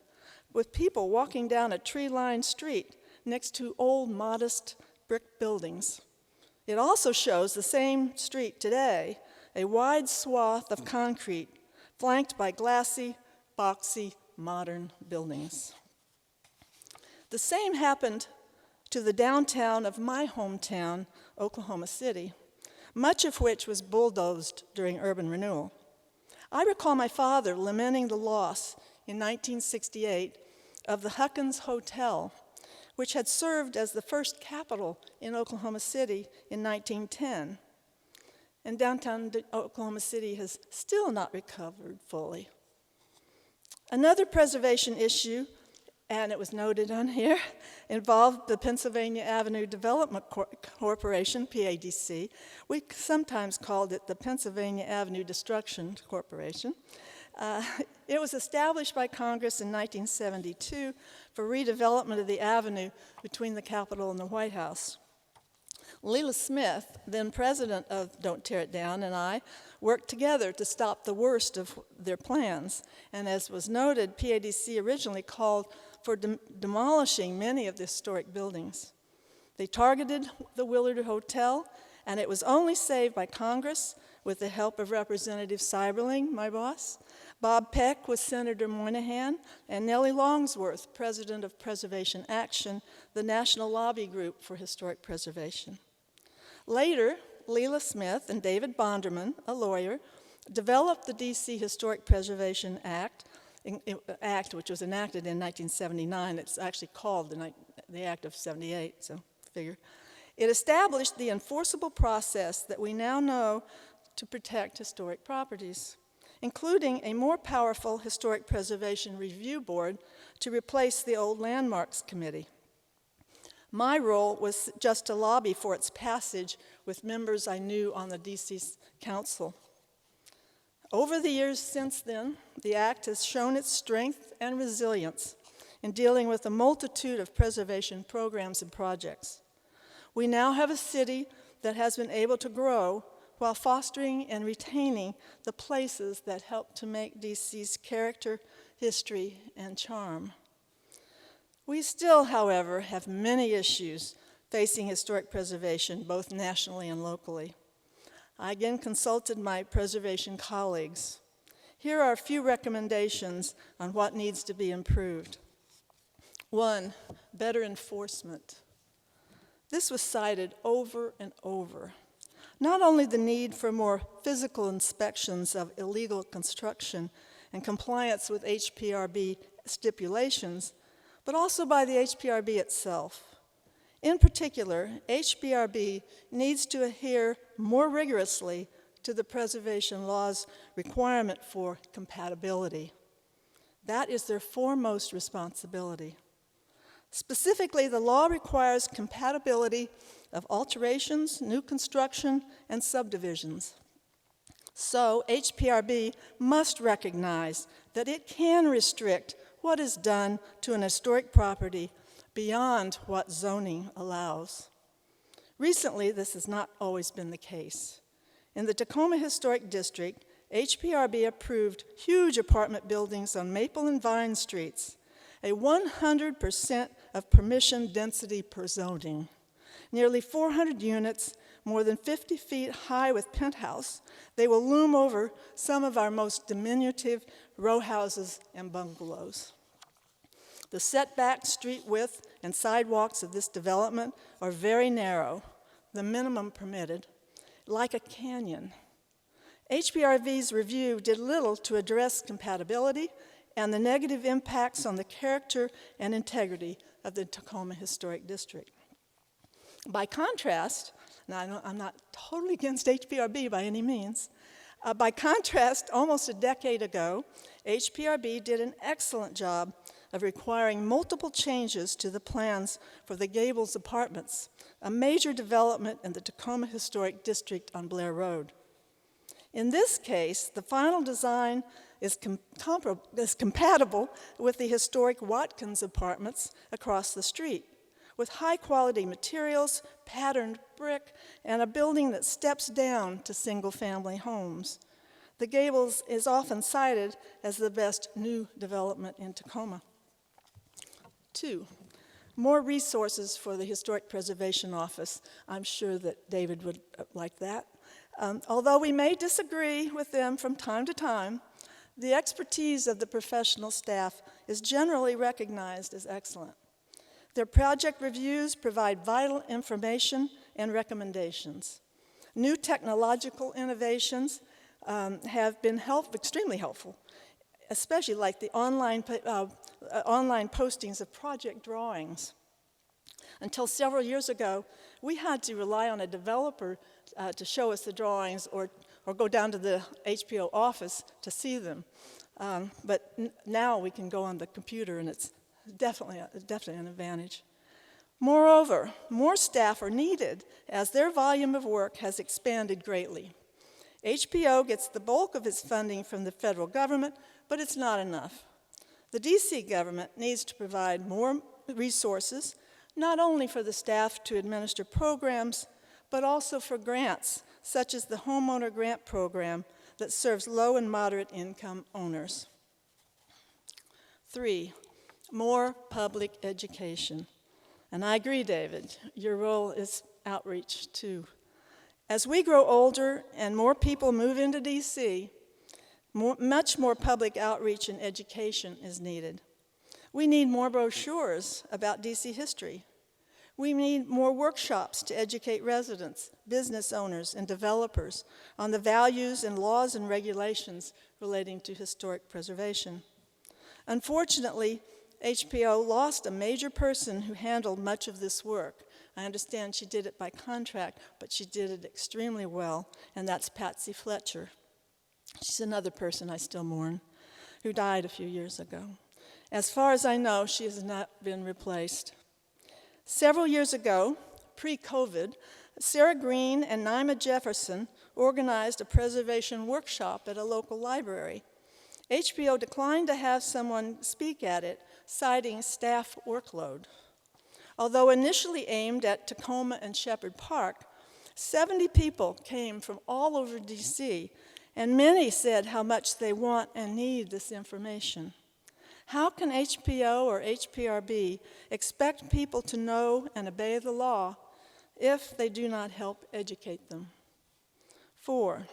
with people walking down a tree-lined street next to old, modest brick buildings. It also shows the same street today, a wide swath of concrete, flanked by glassy, boxy, modern buildings. The same happened to the downtown of my hometown, Oklahoma City, much of which was bulldozed during urban renewal. I recall my father lamenting the loss in 1968 of the Huckins Hotel, which had served as the first Capitol in Oklahoma City in 1910. And downtown Oklahoma City has still not recovered fully. Another preservation issue, and it was noted on here, involved the Pennsylvania Avenue Development Corporation, PADC. We sometimes called it the Pennsylvania Avenue Destruction Corporation. It was established by Congress in 1972 for redevelopment of the avenue between the Capitol and the White House. Leila Smith, then president of Don't Tear It Down, and I worked together to stop the worst of their plans. And as was noted, PADC originally called for demolishing many of the historic buildings. They targeted the Willard Hotel, and it was only saved by Congress with the help of Representative Seiberling, my boss, Bob Peck with Senator Moynihan, and Nellie Longsworth, president of Preservation Action, the national lobby group for historic preservation. Later, Leila Smith and David Bonderman, a lawyer, developed the DC Historic Preservation Act, which was enacted in 1979. It's actually called the Act of 78, so figure. It established the enforceable process that we now know to protect historic properties, including a more powerful Historic Preservation Review Board to replace the old Landmarks Committee. My role was just to lobby for its passage with members I knew on the DC Council. Over the years since then, the Act has shown its strength and resilience in dealing with a multitude of preservation programs and projects. We now have a city that has been able to grow while fostering and retaining the places that help to make DC's character, history, and charm. We still, however, have many issues facing historic preservation, both nationally and locally. I again consulted my preservation colleagues. Here are a few recommendations on what needs to be improved. 1, better enforcement. This was cited over and over. Not only the need for more physical inspections of illegal construction and compliance with HPRB stipulations, but also by the HPRB itself. In particular, HPRB needs to adhere more rigorously to the preservation law's requirement for compatibility. That is their foremost responsibility. Specifically, the law requires compatibility of alterations, new construction, and subdivisions. So HPRB must recognize that it can restrict what is done to an historic property beyond what zoning allows. Recently, this has not always been the case. In the Tacoma Historic District, HPRB approved huge apartment buildings on Maple and Vine Streets, a 100% of permission density per zoning. Nearly 400 units, more than 50 feet high with penthouse, they will loom over some of our most diminutive row houses and bungalows. The setback, street width, and sidewalks of this development are very narrow, the minimum permitted, like a canyon. HPRB's review did little to address compatibility and the negative impacts on the character and integrity of the Tacoma Historic District. By contrast, Now, I'm not totally against HPRB by any means. By contrast, almost a decade ago, HPRB did an excellent job of requiring multiple changes to the plans for the Gables Apartments, a major development in the Tacoma Historic District on Blair Road. In this case, the final design is compatible with the historic Watkins Apartments across the street, with high-quality materials, patterned brick, and a building that steps down to single-family homes. The Gables is often cited as the best new development in Tacoma. 2, more resources for the Historic Preservation Office. I'm sure that David would like that. Although we may disagree with them from time to time, the expertise of the professional staff is generally recognized as excellent. Their project reviews provide vital information and recommendations. New technological innovations have been extremely helpful, especially like the online postings of project drawings. Until several years ago, we had to rely on a developer to show us the drawings or go down to the HPO office to see them. But now we can go on the computer, and it's definitely an advantage. Moreover, more staff are needed as their volume of work has expanded greatly. HPO gets the bulk of its funding from the federal government, but it's not enough. The DC government needs to provide more resources, not only for the staff to administer programs, but also for grants, such as the Homeowner Grant Program that serves low and moderate income owners. 3, more public education. And I agree, David, your role is outreach too. As we grow older and more people move into DC, much more public outreach and education is needed. We need more brochures about DC history. We need more workshops to educate residents, business owners, and developers on the values and laws and regulations relating to historic preservation. Unfortunately, HPO lost a major person who handled much of this work. I understand she did it by contract, but she did it extremely well, and that's Patsy Fletcher. She's another person I still mourn, who died a few years ago. As far as I know, she has not been replaced. Several years ago, pre-COVID, Sarah Green and Naima Jefferson organized a preservation workshop at a local library. HPO declined to have someone speak at it, citing staff workload. Although initially aimed at Tacoma and Shepherd Park, 70 people came from all over DC, and many said how much they want and need this information. How can HPO or HPRB expect people to know and obey the law if they do not help educate them? 4,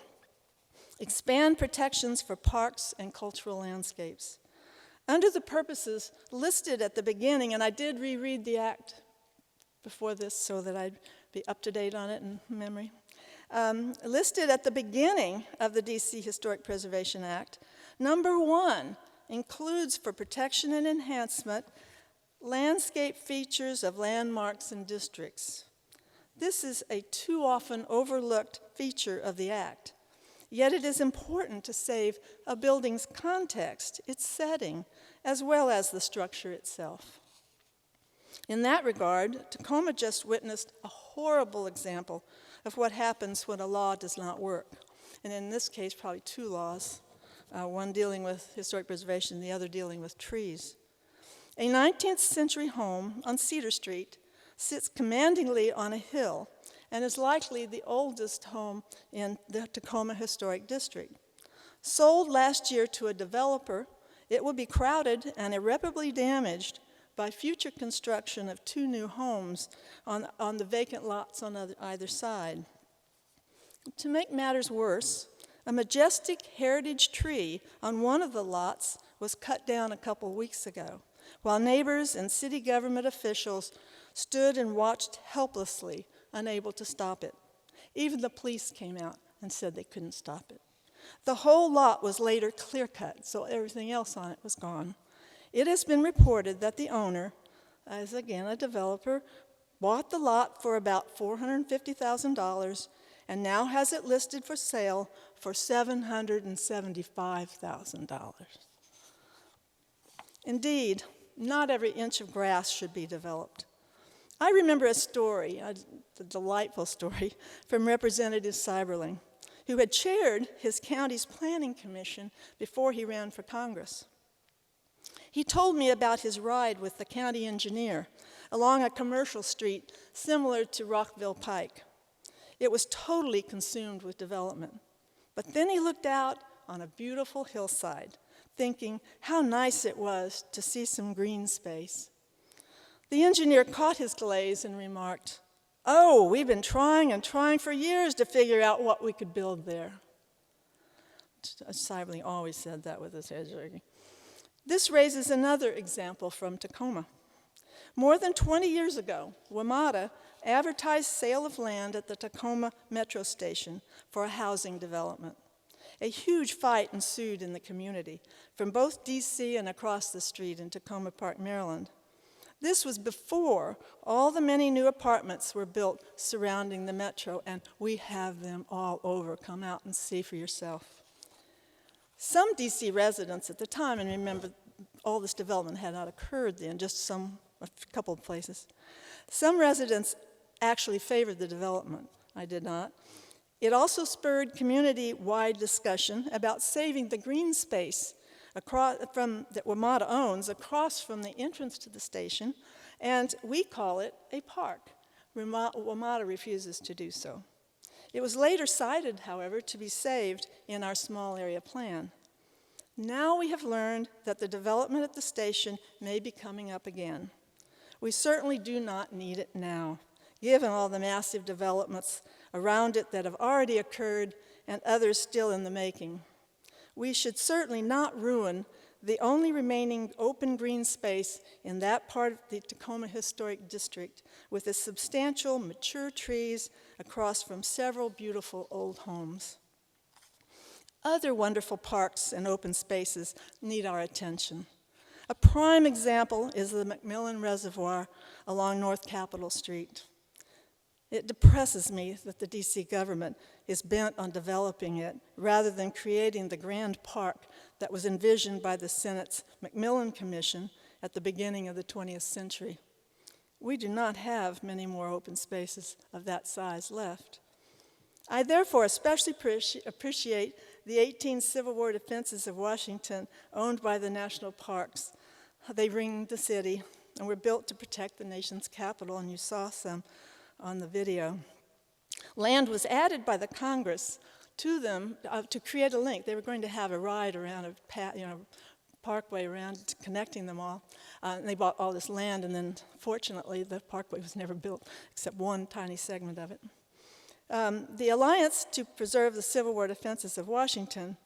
expand protections for parks and cultural landscapes. Under the purposes listed at the beginning, and I did reread the act before this so that I'd be up to date on it in memory, listed at the beginning of the DC Historic Preservation Act, number 1 includes for protection and enhancement landscape features of landmarks and districts. This is a too often overlooked feature of the Act. Yet it is important to save a building's context, its setting, as well as the structure itself. In that regard, Tacoma just witnessed a horrible example of what happens when a law does not work. And in this case, probably 2 laws, one dealing with historic preservation, the other dealing with trees. A 19th century home on Cedar Street sits commandingly on a hill and is likely the oldest home in the Tacoma Historic District. Sold last year to a developer, it will be crowded and irreparably damaged by future construction of 2 new homes on the vacant lots on either side. To make matters worse, a majestic heritage tree on one of the lots was cut down a couple weeks ago, while neighbors and city government officials stood and watched helplessly, unable to stop it. Even the police came out and said they couldn't stop it. The whole lot was later clear-cut, so everything else on it was gone. It has been reported that the owner, as again a developer, bought the lot for about $450,000, and now has it listed for sale for $775,000. Indeed, not every inch of grass should be developed. I remember a story, a delightful story, from Representative Seiberling, who had chaired his county's planning commission before he ran for Congress. He told me about his ride with the county engineer along a commercial street similar to Rockville Pike. It was totally consumed with development. But then he looked out on a beautiful hillside, thinking how nice it was to see some green space. The engineer caught his glaze and remarked, "Oh, we've been trying and trying for years to figure out what we could build there." Seiberling always said that with his head shaking. This raises another example from Tacoma. More than 20 years ago, WMATA advertised sale of land at the Tacoma Metro Station for a housing development. A huge fight ensued in the community from both DC and across the street in Tacoma Park, Maryland. This was before all the many new apartments were built surrounding the Metro, and we have them all over. Come out and see for yourself. Some DC residents at the time, and remember, all this development had not occurred then, just a couple of places. Some residents actually favored the development. I did not. It also spurred community-wide discussion about saving the green space that WMATA owns across from the entrance to the station, and we call it a park. WMATA refuses to do so. It was later cited, however, to be saved in our small area plan. Now we have learned that the development at the station may be coming up again. We certainly do not need it now, given all the massive developments around it that have already occurred and others still in the making. We should certainly not ruin the only remaining open green space in that part of the Tacoma Historic District with its substantial mature trees across from several beautiful old homes. Other wonderful parks and open spaces need our attention. A prime example is the McMillan Reservoir along North Capitol Street. It depresses me that the DC government is bent on developing it rather than creating the grand park that was envisioned by the Senate's McMillan Commission at the beginning of the 20th century. We do not have many more open spaces of that size left. I therefore especially appreciate the 18 Civil War defenses of Washington owned by the national parks. They ring the city and were built to protect the nation's capital, and you saw some on the video. Land was added by the Congress to them to create a link. They were going to have a ride around a parkway around connecting them all. And they bought all this land, and then fortunately the parkway was never built except one tiny segment of it. The Alliance to Preserve the Civil War Defenses of Washington,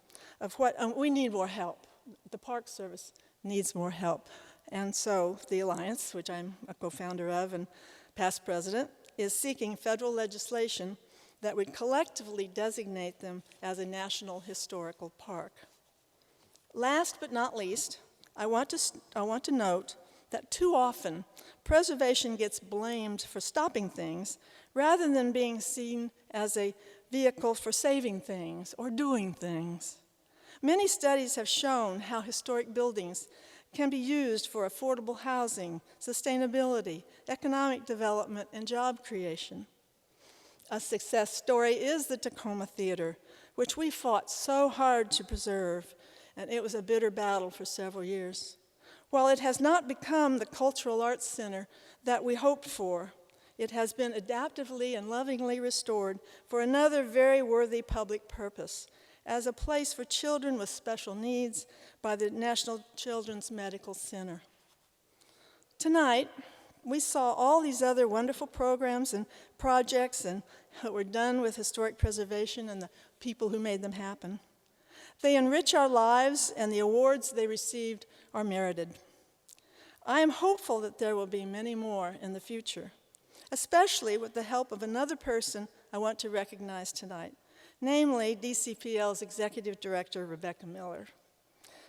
we need more help. The Park Service needs more help. And so the Alliance, which I'm a co-founder of and past president, is seeking federal legislation that would collectively designate them as a national historical park. Last but not least, I want to note that too often preservation gets blamed for stopping things rather than being seen as a vehicle for saving things or doing things. Many studies have shown how historic buildings can be used for affordable housing, sustainability, economic development, and job creation. A success story is the Tacoma Theater, which we fought so hard to preserve, and it was a bitter battle for several years. While it has not become the cultural arts center that we hoped for, it has been adaptively and lovingly restored for another very worthy public purpose, as a place for children with special needs by the National Children's Medical Center. Tonight, we saw all these other wonderful programs and projects that were done with historic preservation and the people who made them happen. They enrich our lives, and the awards they received are merited. I am hopeful that there will be many more in the future, especially with the help of another person I want to recognize tonight, namely DCPL's Executive Director, Rebecca Miller.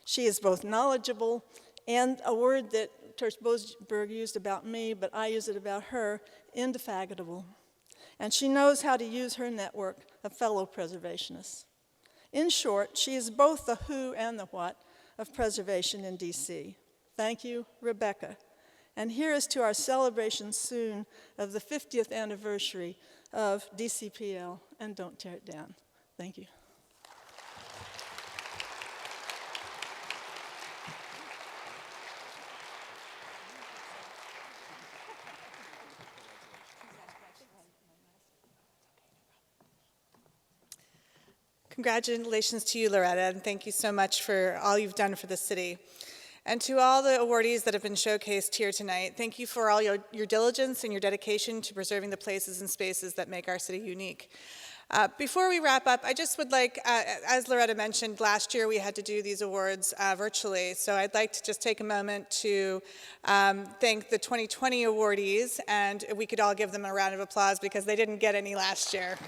She is both knowledgeable and a word that that Tershbourg used about me, but I use it about her, indefatigable. And she knows how to use her network of fellow preservationists. In short, she is both the who and the what of preservation in DC. Thank you, Rebecca. And here is to our celebration soon of the 50th anniversary of DCPL, and don't tear it down. Thank you. Congratulations to you, Loretta, and thank you so much for all you've done for the city. And to all the awardees that have been showcased here tonight, thank you for all your diligence and your dedication to preserving the places and spaces that make our city unique. Before we wrap up, I just would like, as Loretta mentioned, last year we had to do these awards virtually, so I'd like to just take a moment to thank the 2020 awardees, and we could all give them a round of applause because they didn't get any last year.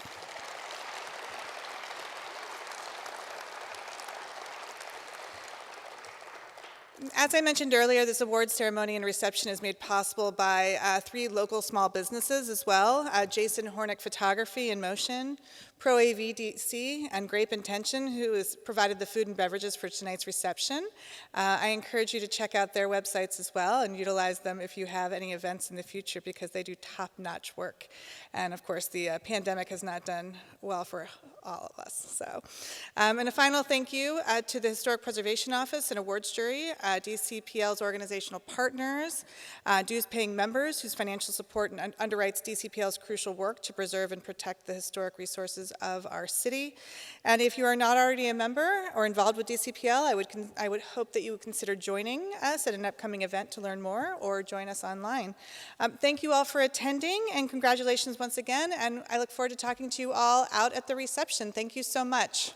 As I mentioned earlier, this award ceremony and reception is made possible by 3 local small businesses as well, Jason Hornick Photography in Motion, Pro AV DC, and Grape Intention, who has provided the food and beverages for tonight's reception. I encourage you to check out their websites as well and utilize them if you have any events in the future because they do top-notch work. And of course, the pandemic has not done well for all of us. So, and a final thank you to the Historic Preservation Office and Awards Jury, DCPL's organizational partners, dues-paying members whose financial support underwrites DCPL's crucial work to preserve and protect the historic resources of our city. And if you are not already a member or involved with DCPL, I would hope that you would consider joining us at an upcoming event to learn more or join us online. Thank you all for attending, and congratulations once again, and I look forward to talking to you all out at the reception. Thank you so much.